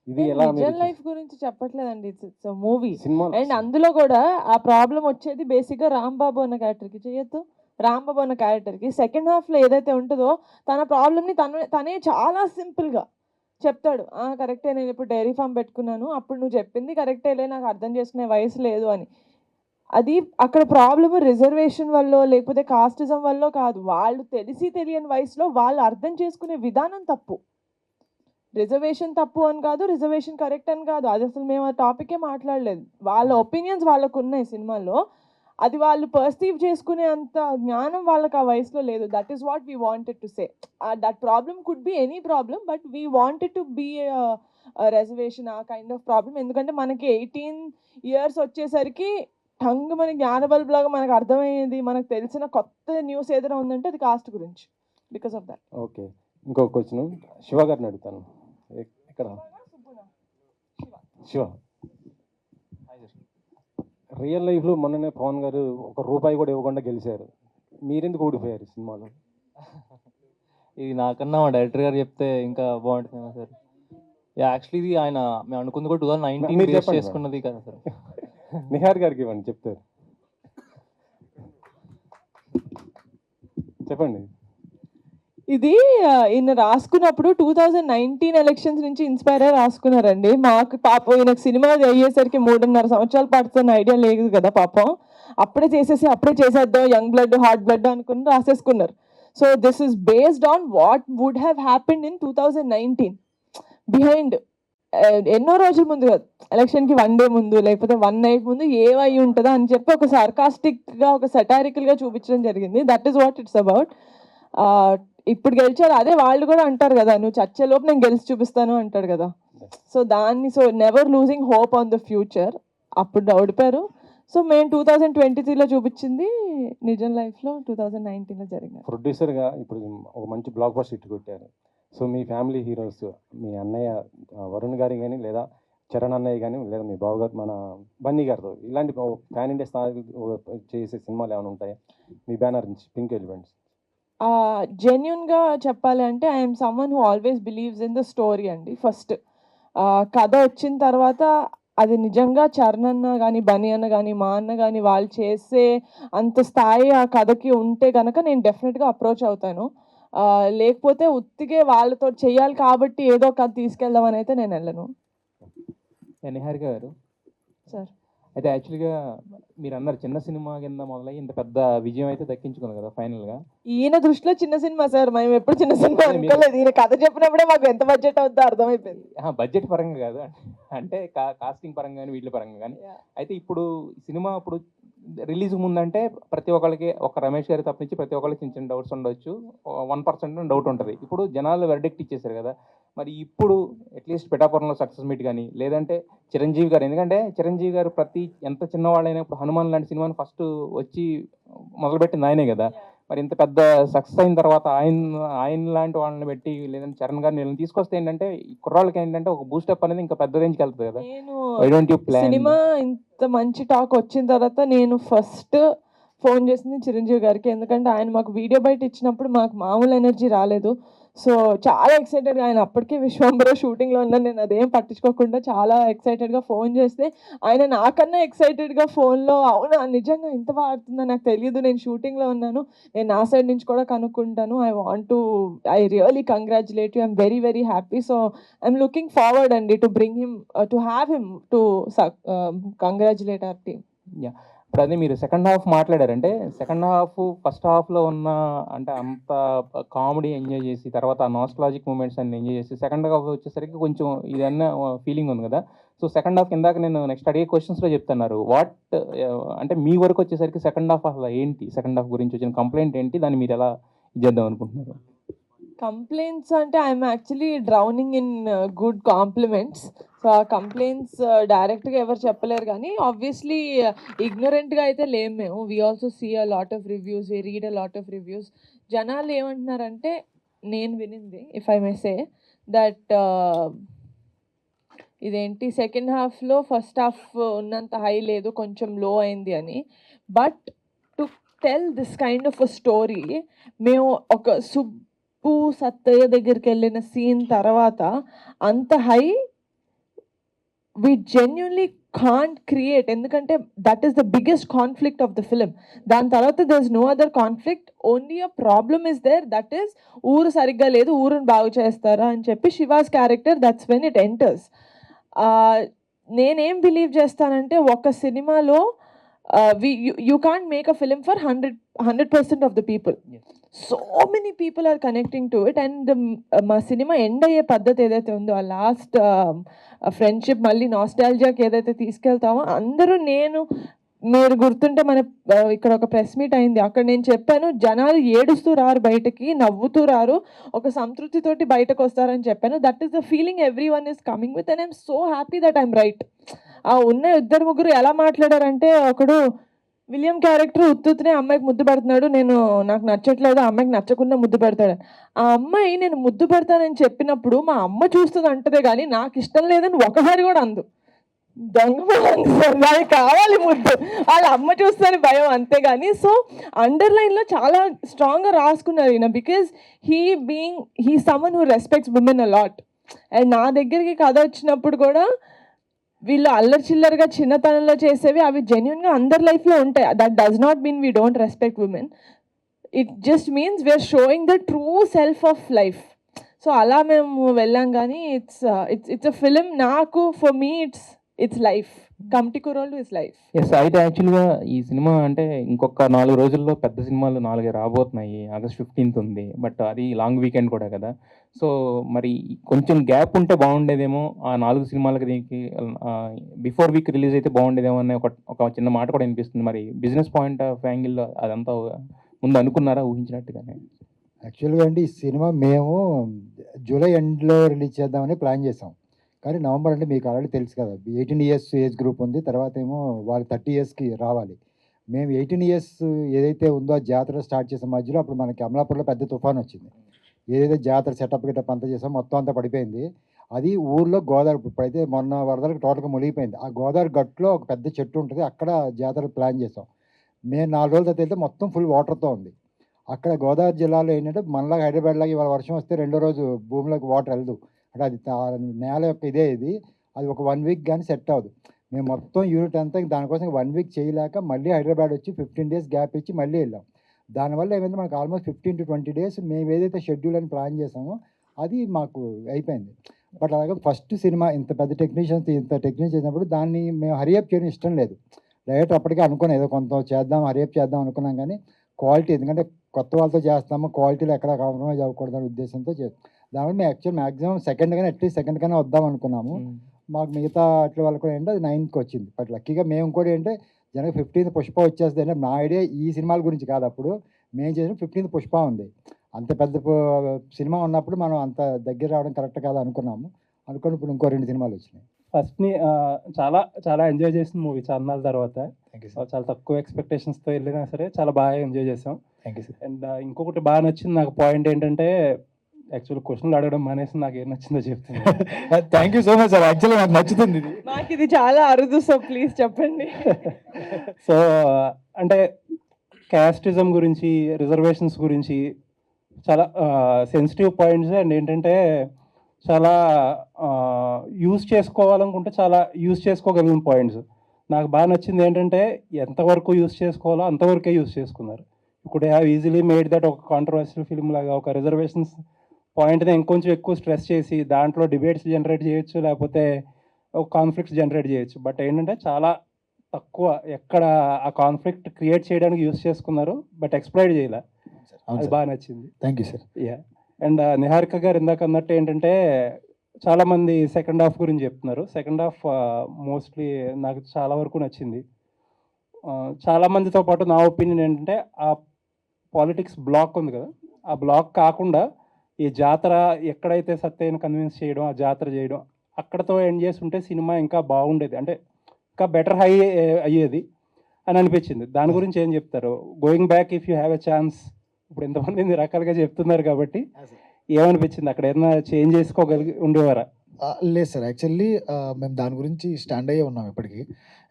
ఇది ఎలా రియల్ లైఫ్ గురించి చెప్పట్లేదండి, ఇట్స్ మూవీ. సినిమా అండ్ అందులో కూడా ఆ ప్రాబ్లం వచ్చేది బేసిక్గా రాంబాబు అన్న క్యారెక్టర్కి చేయొద్దు. రాంబాబు అన్న క్యారెక్టర్కి సెకండ్ హాఫ్లో ఏదైతే ఉంటుందో తన ప్రాబ్లమ్ని తనే చాలా సింపుల్గా చెప్తాడు. కరెక్టే, నేను ఇప్పుడు డైరీ ఫామ్ పెట్టుకున్నాను, అప్పుడు నువ్వు చెప్పింది కరెక్టేలే, నాకు అర్థం చేసుకునే వయసు లేదు అని. అది అక్కడ ప్రాబ్లమ్ రిజర్వేషన్ వల్ల లేకపోతే కాస్టిజం వల్ల కాదు, వాళ్ళు తెలియని వయసులో వాళ్ళు అర్థం చేసుకునే విధానం తప్పు. రిజర్వేషన్ తప్పు అని కాదు, రిజర్వేషన్ కరెక్ట్ అని కాదు, అది అసలు మేము ఆ టాపికే మాట్లాడలేదు. వాళ్ళ ఒపీనియన్స్ వాళ్ళకు ఉన్నాయి సినిమాలో, అది వాళ్ళు పర్సీవ్ చేసుకునే అంత జ్ఞానం వాళ్ళకి ఆ వయసులో లేదు. That is what we wanted to say. That problem could be any problem, but we wanted to be reservation ఆ కైండ్ ఆఫ్ ప్రాబ్లమ్. ఎందుకంటే మనకి 18 years వచ్చేసరికి మన జ్ఞానబల్బ్ లాగా మనకు అర్థమయ్యేది, మనకు తెలిసిన కొత్త న్యూస్ ఏదైనా ఉందంటే అది కాస్ట్ గురించి. Because of that. ఓకే, ఇంకో క్వశ్చన్ శివ గారిని అడుగుతాను. ఇక్కడ శివ, రియల్ లైఫ్లో మొన్ననే పవన్ గారు ₹1 కూడా ఇవ్వకుండా గెలిచారు, మీరెందుకు ఓడిపోయారు సినిమాలో? ఇది నాకన్నా మా డైరెక్టర్ గారు చెప్తే ఇంకా బాగుంటుంది సార్. యాక్చువల్లీ ఇది ఆయన మేము అనుకుంది కూడా 2019 మీరు బేస్ చెప్పండి చేసుకున్నది కదా సార్. నిహార్ గారికి ఇవ్వండి, చెప్తారు. చెప్పండి. ఇది ఈయన రాసుకున్నప్పుడు 2019 ఎలక్షన్స్ నుంచి ఇన్స్పైర్ అయ్యి రాసుకున్నారండి. మాకు పాపం ఈయనకు సినిమా అయ్యేసరికి 3.5 సంవత్సరాలు పడుతున్న ఐడియా లేదు కదా పాపం. అప్పుడే చేసేద్దాం యంగ్ బ్లడ్ హాట్ బ్లడ్ అనుకుని రాసేసుకున్నారు. So this is based on what would have happened in 2019 behind. ఎన్నో రోజుల ముందు కాదు, ఎలక్షన్కి 1 day ముందు లేకపోతే 1 night ముందు ఏమై ఉంటుందా అని చెప్పి ఒక సార్కాస్టిక్గా ఒక సెటారికల్గా చూపించడం జరిగింది. That is what it's about. ఇప్పుడు గెలిచారు, అదే వాళ్ళు కూడా అంటారు కదా, నువ్వు చచ్చేలోపు నేను గెలిచి చూపిస్తాను అంటాడు కదా. So never losing hope on the future. అప్పుడు ఓడిపోయారు. సో మేము 2023లో చూపించింది నిజం లైఫ్లో 2019లో జరిగింది. ప్రొడ్యూసర్గా ఇప్పుడు ఒక మంచి బ్లాక్ బస్టర్ హిట్ కొట్టారు. సో మీ ఫ్యామిలీ హీరోస్, మీ అన్నయ్య వరుణ్ గారి కానీ లేదా చరణ్ అన్నయ్య కానీ లేదా మీ బావగారు మన బన్నీ గారితో ఇలాంటి ప్యాన్ ఇండియా స్థాయి చేసే సినిమాలు ఏమైనా ఉంటాయా మీ బ్యానర్ నుంచి? Pink elements. జెన్యున్గా చెప్పాలి అంటే I'm someone who always believes in the story అండి. ఫస్ట్ కథ వచ్చిన తర్వాత అది నిజంగా చరణ్ అన్న కానీ బన్నీ అన్న కానీ మా అన్న కానీ వాళ్ళు చేసే అంత స్థాయి ఆ కథకి ఉంటే కనుక నేను డెఫినెట్గా అప్రోచ్ అవుతాను. లేకపోతే ఉత్తిగే వాళ్ళతో చెయ్యాలి కాబట్టి ఏదో కథ తీసుకెళ్దామని అయితే నేను వెళ్ళను. నిహారిక గారు, సార్ అయితే యాక్చువల్గా మీరు అన్నారు చిన్న సినిమా కింద మొదలయ్యి ఇంత పెద్ద విజయం అయితే దక్కించుకుంది కదా ఫైనల్గా. ఈయన దృష్టిలో చిన్న సినిమా సార్, మేము ఎప్పుడు చిన్న సినిమా అనుకోలేదు. ఈయన కథ చెప్పినప్పుడే మాకు ఎంత బడ్జెట్ అవుతుందో అర్థమైపోయింది. బడ్జెట్ పరంగా కాదు, అంటే కాస్టింగ్ పరంగా కానీ వీటి పరంగా కానీ. అయితే ఇప్పుడు సినిమా ఇప్పుడు రిలీజ్ ముందంటే ప్రతి ఒక్కరికి ఒక రమేష్ గారి తప్పించి ప్రతి ఒక్కరికి చిన్న చిన్న డౌట్స్ ఉండొచ్చు, 1% డౌట్ ఉంటుంది. ఇప్పుడు జనాలు వెర్డిక్ట్ ఇచ్చేసారు కదా, మరి ఇప్పుడు అట్లీస్ట్ పిఠాపురంలో సక్సెస్ మీట్ కానీ లేదంటే చిరంజీవి గారు, ఎందుకంటే చిరంజీవి గారు ప్రతి ఎంత చిన్నవాళ్ళైనా ఇప్పుడు హనుమాన్ లాంటి సినిమాని ఫస్ట్ వచ్చి మొదలుపెట్టింది ఆయనే కదా. మరి ఇంత పెద్ద సక్సెస్ అయిన తర్వాత ఆయన లాంటి వాళ్ళని పెట్టి లేదంటే చరణ్ గారిని వీళ్ళని తీసుకొస్తే ఏంటంటే ఈ కుర్రాళ్ళకి ఏంటంటే ఒక బూస్టప్ అనేది ఇంకా పెద్ద రేంజ్కి వెళ్తుంది కదా. Why don't you plan? Cinema ఇంత మంచి టాక్ వచ్చిన తర్వాత నేను ఫస్ట్ ఫోన్ చేసింది చిరంజీవి గారికి. ఎందుకంటే ఆయన మాకు వీడియో బయట ఇచ్చినప్పుడు మాకు మామూలు ఎనర్జీ రాలేదు. సో చాలా ఎక్సైటెడ్గా, ఆయన అప్పటికే విశ్వంబర షూటింగ్లో ఉన్నాను, నేను అదేం పట్టించుకోకుండా చాలా ఎక్సైటెడ్గా ఫోన్ చేస్తే ఆయన నాకన్నా ఎక్సైటెడ్గా ఫోన్లో అవునా నిజంగా ఇంత బాగా ఆడుతుందని నాకు తెలియదు, నేను షూటింగ్లో ఉన్నాను, నేను నా సైడ్ నుంచి కూడా కనుక్కుంటాను, I really congratulate you, I'm very very happy. So I'm looking forward అండి to bring him to have him to congratulate our team. ఇప్పుడు అదే మీరు సెకండ్ హాఫ్ మాట్లాడారంటే సెకండ్ హాఫ్ ఫస్ట్ హాఫ్లో ఉన్న అంటే అంత కామెడీ ఎంజాయ్ చేసి తర్వాత ఆ నాస్టాలజిక్ మూమెంట్స్ అన్ని ఎంజాయ్ చేసి సెకండ్ హాఫ్ వచ్చేసరికి కొంచెం ఇదన్న ఫీలింగ్ ఉంది కదా. సో సెకండ్ హాఫ్ ఇందాక నేను నెక్స్ట్ అడిగే క్వశ్చన్స్లో చెప్తున్నారు అంటే మీ వరకు వచ్చేసరికి సెకండ్ హాఫ్ అసలు ఏంటి, సెకండ్ హాఫ్ గురించి వచ్చిన కంప్లైంట్ ఏంటి, దాన్ని మీరు ఎలా చేద్దాం అనుకుంటున్నారు? కంప్లైంట్స్ అంటే I'm actually drowning in good compliments. So ఆ కంప్లైంట్స్ డైరెక్ట్గా ఎవరు చెప్పలేరు, కానీ ఆబ్వియస్లీ ఇగ్నోరెంట్గా అయితే లేం మేము. We also see a lot of reviews, we read a lot of reviews. జనాలు ఏమంటున్నారంటే, నేను వినింది if I may say that ఇదేంటి సెకండ్ హాఫ్లో ఫస్ట్ హాఫ్ ఉన్నంత హై లేదు, కొంచెం లో అయింది అని. But to tell this kind of a story, మేము ఒక సత్తయ్య దగ్గరికి వెళ్ళిన సీన్ తర్వాత అంత high we genuinely can't create, ఎందుకంటే that is the biggest conflict of the film. దాని తర్వాత there's no other conflict, only a problem is there, that is ఊరు సరిగ్గా లేదు, ఊరుని బాగు చేస్తారా అని చెప్పి she was character, that's when it enters. నేనేం బిలీవ్ చేస్తానంటే ఒక సినిమాలో you can't make a film for 100% of the people. So many people are connecting to it, and మా సినిమా ఎండ్ అయ్యే పద్ధతి ఏదైతే ఉందో ఆ లాస్ట్ ఫ్రెండ్షిప్ మళ్ళీ నాస్టాలజియాకి ఏదైతే తీసుకెళ్తామో అందరూ, మీరు గుర్తుంటే మన ఇక్కడ ఒక ప్రెస్ మీట్ అయింది, అక్కడ నేను చెప్పాను జనాలు ఏడుస్తూ రారు బయటకి, నవ్వుతూ రారు, ఒక సంతృప్తితోటి బయటకు వస్తారని చెప్పాను. That is the feeling every one is coming with, and I'm so happy that I'm right. ఉన్న ఇద్దరు ముగ్గురు ఎలా మాట్లాడారంటే, ఒకడు విలియం క్యారెక్టర్ ఉత్తునే అమ్మాయికి ముద్దు పెడుతున్నాడు, నాకు నచ్చట్లేదు, ఆ అమ్మాయికి నచ్చకుండా ముద్దు పెడతాడు. ఆ అమ్మాయి నేను ముద్దు పెడతానని చెప్పినప్పుడు మా అమ్మ చూస్తుంది అంటదే కానీ నాకు ఇష్టం లేదని ఒకసారి కూడా అందు. దొంగ కావాలి ముద్దు, వాళ్ళ అమ్మ చూస్తాను భయం, అంతేగాని. సో అండర్లైన్లో చాలా స్ట్రాంగ్గా రాసుకున్నారు ఈయన, because he someone who respects women a lot. And నా దగ్గరికి కథ వచ్చినప్పుడు కూడా వీళ్ళు అల్లరి చిల్లరగా చిన్నతనంలో చేసేవి అవి జెన్యున్గా అందరి లైఫ్లో ఉంటాయి. That does not mean we don't respect women, it just means we're showing the true self of life. So అలా మేము వెళ్ళాం, కానీ ఇట్స్ అ ఫిలిం. నాకు for me it's life, Committee Kurrollu is life. Yes, అయితే యాక్చువల్గా ఈ సినిమా అంటే ఇంకొక 4 రోజుల్లో పెద్ద సినిమాలు 4 రాబోతున్నాయి. ఆగస్ట్ 15th ఉంది, బట్ అది లాంగ్ వీకెండ్ కూడా కదా. సో మరి కొంచెం గ్యాప్ ఉంటే బాగుండేదేమో, ఆ 4 సినిమాలకి దీనికి బిఫోర్ వీక్ రిలీజ్ అయితే బాగుండేదేమో అనే ఒక చిన్న మాట కూడా వినిపిస్తుంది. మరి బిజినెస్ పాయింట్ ఆఫ్ యాంగిల్లో అదంతా ముందు అనుకున్నారా, ఊహించినట్టుగానే? యాక్చువల్గా అండి ఈ సినిమా మేము జూలై ఎండ్లో రిలీజ్ చేద్దామని ప్లాన్ చేసాం, కానీ నవంబర్ అంటే మీకు ఆల్రెడీ తెలుసు కదా, 18 years ఏజ్ గ్రూప్ ఉంది, తర్వాత ఏమో వాళ్ళు 30 yearsకి రావాలి. మేము 18 years ఏదైతే ఉందో ఆ జాతర స్టార్ట్ చేసే మధ్యలో అప్పుడు మనకి అమలాపూర్లో పెద్ద తుఫాన్ వచ్చింది. ఏదైతే జాతర సెటప్ గిటప్ అంతా చేసాం మొత్తం అంతా పడిపోయింది. అది ఊర్లో గోదావరి, ఇప్పుడైతే మొన్న వరదలకు టోటల్గా మునిగిపోయింది. ఆ గోదావరి గట్టులో ఒక పెద్ద చెట్టు ఉంటుంది, అక్కడ జాతర ప్లాన్ చేసాం. మేము 4 రోజుల తర్వాత వెళ్తే మొత్తం ఫుల్ వాటర్తో ఉంది. అక్కడ గోదావరి జిల్లాలో ఏంటంటే మనలాగా హైదరాబాద్ లాగా ఇవాళ వర్షం వస్తే రెండో రోజు భూమిలోకి వాటర్ వెళ్దు, అంటే అది నేల యొక్క ఇది అది ఒక 1 week కానీ సెట్ అవ్వదు. మేము మొత్తం యూనిట్ అంతా దానికోసం 1 వీక్ చేయలేక మళ్ళీ హైదరాబాద్ వచ్చి 15 డేస్ గ్యాప్ ఇచ్చి మళ్ళీ వెళ్ళాం. దానివల్ల ఏమైంది, మనకు ఆల్మోస్ట్ 15 to 20 డేస్ మేము ఏదైతే షెడ్యూల్ అని ప్లాన్ చేసామో అది మాకు అయిపోయింది. బట్ అలాగే ఫస్ట్ సినిమా ఇంత పెద్ద టెక్నీషియన్ చేసినప్పుడు దాన్ని మేము హరియప్ చేయడం ఇష్టం లేదు. డైరెక్ట్ అప్పటికే అనుకున్నాం ఏదో కొంత చేద్దాం, హరియప్ చేద్దాం అనుకున్నాం, కానీ క్వాలిటీ, ఎందుకంటే కొత్త వాళ్ళతో చేస్తాము, క్వాలిటీలో ఎక్కడ కాంప్రమైజ్ అవ్వకూడదు అనే ఉద్దేశంతో దానివల్ల మేము యాక్చువల్ మ్యాక్సిమం అట్లీస్ట్ సెకండ్ కన్నా వద్దాం అనుకున్నాము. మాకు మిగతా అట్ల వాళ్ళు కూడా ఏంటంటే అది 9th వచ్చింది. బట్ లక్కీగా మేము కూడా ఏంటంటే జనరల్ 15th పుష్ప వచ్చేస్తుంది అంటే నా ఐడియా ఈ సినిమాల గురించి కాదు, అప్పుడు మేము చేసిన 15th పుష్ప ఉంది. అంత పెద్ద సినిమా ఉన్నప్పుడు మనం అంత దగ్గర రావడం కరెక్ట్ కాదు అనుకున్నాము. అనుకుని ఇప్పుడు ఇంకో 2 సినిమాలు వచ్చినాయి. ఫస్ట్ని చాలా చాలా ఎంజాయ్ చేసిన మూవీ చాన్నాళ్ళ తర్వాత. Thank you sir. చాలా తక్కువ ఎక్స్పెక్టేషన్స్తో వెళ్ళినా సరే చాలా బాగా ఎంజాయ్ చేసాం. Thank you sir. అండ్ ఇంకొకటి బాగా నచ్చింది నాకు పాయింట్ ఏంటంటే, యాక్చువల్ క్వశ్చన్లు అడగడం మానేసి నాకు ఏం నచ్చిందో చెప్తున్నాను. Thank you so much sir. Actually నాకు నచ్చుతుంది ఇది. నాకు ఇది చాలా అరుదు, సో ప్లీజ్ చెప్పండి. సో అంటే క్యాస్టిజం గురించి, రిజర్వేషన్స్ గురించి చాలా సెన్సిటివ్ పాయింట్స్. అండ్ ఏంటంటే చాలా యూజ్ చేసుకోవాలనుకుంటే చాలా యూజ్ చేసుకోగలిగిన పాయింట్స్. నాకు బాగా నచ్చింది ఏంటంటే ఎంతవరకు యూజ్ చేసుకోవాలో అంతవరకే యూజ్ చేసుకున్నారు. ఇప్పుడు హ్యావ్ ఈజీలీ మేడ్ దట్ ఒక కాంట్రవర్షియల్ ఫిల్మ్ లాగా ఒక రిజర్వేషన్స్ పాయింట్ని ఇంకొంచెం ఎక్కువ స్ట్రెస్ చేసి దాంట్లో డిబేట్స్ జనరేట్ చేయొచ్చు, లేకపోతే ఒక కాన్ఫ్లిక్ట్స్ జనరేట్ చేయొచ్చు. బట్ ఏంటంటే చాలా తక్కువ ఎక్కడ ఆ కాన్ఫ్లిక్ట్ క్రియేట్ చేయడానికి యూజ్ చేసుకున్నారు, బట్ ఎక్స్ప్లైట్ చేయలే. అది బాగా నచ్చింది. Thank you sir. Yeah. And Niharika గారు ఇందాక అన్నట్టు ఏంటంటే చాలామంది సెకండ్ హాఫ్ గురించి చెప్తున్నారు. సెకండ్ హాఫ్ మోస్ట్లీ నాకు చాలా వరకు నచ్చింది. చాలామందితో పాటు నా ఒపీనియన్ ఏంటంటే ఆ పాలిటిక్స్ బ్లాక్ ఉంది కదా, ఆ బ్లాక్ కాకుండా ఈ జాతర ఎక్కడైతే సత్యని కన్విన్స్ చేయడం, ఆ జాతర చేయడం అక్కడతో ఎండ్ చేసి ఉంటే సినిమా ఇంకా బాగుండేది, అంటే ఇంకా బెటర్ హై అయ్యేది అని అనిపించింది. దాని గురించి ఏం చెప్తారు? Going back if you have a chance. ఇప్పుడు ఎంతమంది ఇన్ని రకాలుగా చెప్తున్నారు కాబట్టి ఏమనిపించింది? అక్కడ ఏదైనా చేంజ్ చేసుకోగలిగి ఉండేవారా? లేదు సార్. యాక్చువల్లీ మేము దాని గురించి స్టాండ్ అయ్యే ఉన్నాం ఇప్పటికీ.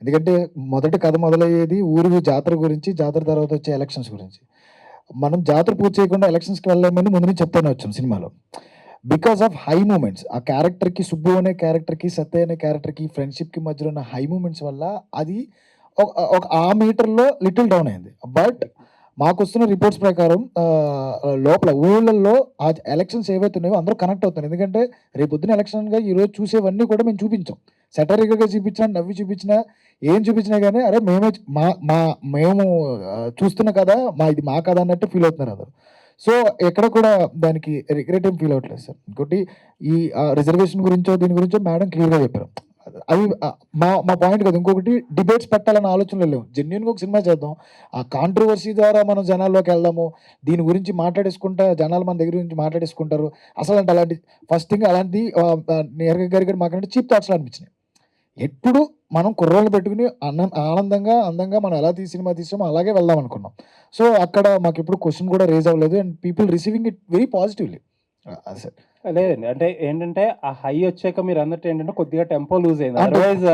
ఎందుకంటే మొదటి కథ మొదలయ్యేది ఊరు జాతర గురించి, జాతర తర్వాత వచ్చే ఎలక్షన్స్ గురించి. మనం జాతర పూర్తి చేయకుండా ఎలక్షన్స్కి వెళ్ళామని ముందు నుంచి చెప్తానే వచ్చాం సినిమాలో. బికాస్ ఆఫ్ హై మూమెంట్స్, ఆ క్యారెక్టర్కి, సుబ్బు అనే క్యారెక్టర్కి, సత్య అనే క్యారెక్టర్కి, ఫ్రెండ్షిప్కి మధ్యలో ఉన్న హై మూమెంట్స్ వల్ల అది ఒక ఆ మీటర్లో లిటిల్ డౌన్ అయింది. బట్ మాకు వస్తున్న రిపోర్ట్స్ ప్రకారం లోపల ఊళ్ళల్లో ఆ ఎలక్షన్స్ ఏవైతే ఉన్నాయో అందరూ కనెక్ట్ అవుతున్నారు. ఎందుకంటే రేపు పొద్దున ఎలక్షన్గా ఈరోజు చూసేవన్నీ కూడా మేము చూపించాం. సెటరికల్గా చూపించినా, నవ్వి చూపించినా, ఏం చూపించినా కానీ అరే మేము చూస్తున్న కదా, ఇది మా కథ అన్నట్టు ఫీల్ అవుతున్నారు అందరూ. సో ఎక్కడ కూడా దానికి రిగ్రెట్ ఏం ఫీల్ అవ్వట్లేదు సార్. ఇంకోటి ఈ రిజర్వేషన్ గురించో దీని గురించో మేడం క్లియర్గా చెప్పారు. అవి మా పాయింట్ కదా. ఇంకొకటి డిబేట్స్ పెట్టాలన్న ఆలోచనలు లేవు. జెన్యున్గా ఒక సినిమా చేద్దాం, ఆ కాంట్రవర్సీ ద్వారా మనం జనాల్లోకి వెళ్దాము, దీని గురించి మాట్లాడేసుకుంటా జనాలు మన దగ్గర నుంచి మాట్లాడేసుకుంటారు. అసలు అంటే అలాంటి ఫస్ట్ థింగ్ అలాంటి నేరుగా గారి మాకంటే చీప్ థాట్స్లో అనిపించినాయి. ఎప్పుడు మనం కుర్రోళ్ళు పెట్టుకుని ఆనందంగా అందంగా మనం ఎలా సినిమా తీసామో అలాగే వెళ్దాం అనుకున్నాం. సో అక్కడ మాకు ఎప్పుడు క్వశ్చన్ కూడా రేజ్ అవ్వలేదు. And people receiving it very positively. Sir లేదండి, అంటే ఏంటంటే ఆ హై వచ్చాక మీరు అన్నట్టు ఏంటంటే కొద్దిగా టెంపో లూజ్ అయింది. అదర్వైజ్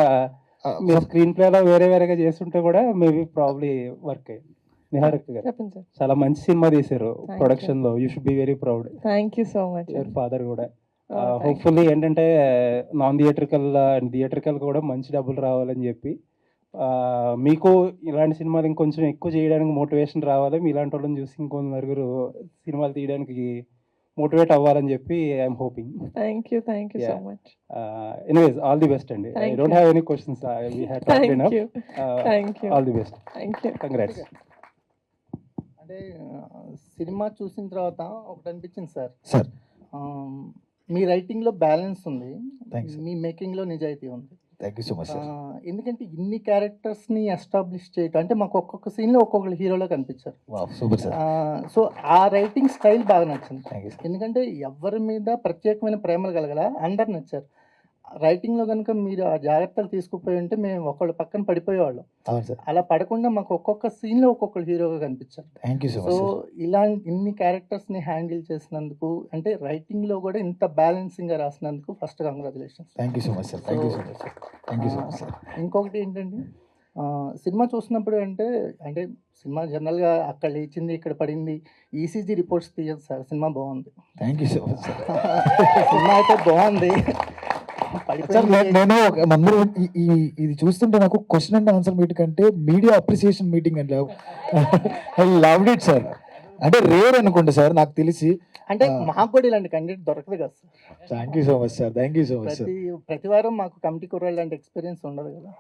మీరు స్క్రీన్ ప్లేలో వేరేగా చేస్తుంటే కూడా మేబీ ప్రాబ్లీ వర్క్ అయ్యింది. నిహారిక గారు చెప్పండి సార్. చాలా మంచి సినిమా తీశారు Thank you. ప్రొడక్షన్ లో. You should be very proud. Thank you so much. Your father కూడా. thank హోప్ఫుల్లీ ఏంటంటే నాన్ థియేట్రికల్ అండ్ థియేట్రికల్ కూడా మంచి డబ్బులు రావాలని చెప్పి, మీకు ఇలాంటి సినిమాలు ఇంకొంచెం ఎక్కువ చేయడానికి మోటివేషన్ రావాలి. మీ ఇలాంటి వాళ్ళని చూసి ఇంకొంత నలుగురు సినిమాలు తీయడానికి మోటివేట్ అవ్వాలని చెప్పి I'm hoping. Thank you so Yeah. Much. Anyways all the best అండి. I Thank don't you. Have any questions. We have talked thank enough. You. Thank you. All the best. Thank you. Congrats. అంటే సినిమా చూసిన తర్వాత ఒకటి అనిపించింది సార్. సార్ మీ రైటింగ్లో బ్యాలెన్స్ ఉంది, Thanks, sir. మీ మేకింగ్లో నిజాయితీ ఉంది. Thank you so much sir. ఎందుకంటే ఇన్ని క్యారెక్టర్స్ని ఎస్టాబ్లిష్ చేయటం అంటే మాకు ఒక్కొక్క సీన్లో ఒక్కొక్కరు హీరోలో కనిపించారు. Wow, super sir. సో ఆ రైటింగ్ స్టైల్ బాగా నచ్చింది. Thank you sir. ఎందుకంటే ఎవరి మీద ప్రత్యేకమైన ప్రేమలు కలగల, అందరు నచ్చారు. రైటింగ్లో కనుక మీరు ఆ జాగ్రత్తలు తీసుకుపోయి ఉంటే మేము ఒకళ్ళు పక్కన పడిపోయేవాళ్ళం. అవును సార్. అలా పడకుండా మాకు ఒక్కొక్క సీన్లో ఒక్కొక్కరు హీరోగా కనిపించారు. Thank you so so much sir. ఇన్ని క్యారెక్టర్స్ని హ్యాండిల్ చేసినందుకు, అంటే రైటింగ్లో కూడా ఇంత బ్యాలెన్సింగ్గా రాసినందుకు first congratulations. Thank you so much sir. Thank you so much sir. Thank you so much sir. ఇంకొకటి ఏంటంటే సినిమా చూసినప్పుడు అంటే సినిమా జనరల్గా అక్కడ లేచింది ఇక్కడ పడింది ఈసీజీ రిపోర్ట్స్ తీయదు సార్. సినిమా బాగుంది, thank you so much sir. Cinema అయితే బాగుంది. నేను అందరూ ఇది చూస్తుంటే నాకు క్వశ్చన్ అండ్ ఆన్సర్ మీటింగ్ అంటే మీడియా అప్రిసియేషన్ మీటింగ్ అండి. I love it sir. అంటే రేర్ అనుకోండి సార్ నాకు తెలిసి. అంటే మాకు కూడా ఇలాంటి కంటెంట్ దొరకదు కదా sir. Thank you so much sir. Thank you so much sir. ప్రతి వారం మాకు కమిటీ కుర్రాళ్ళు లాంటి ఎక్స్పీరియన్స్ ఉండదు కదా.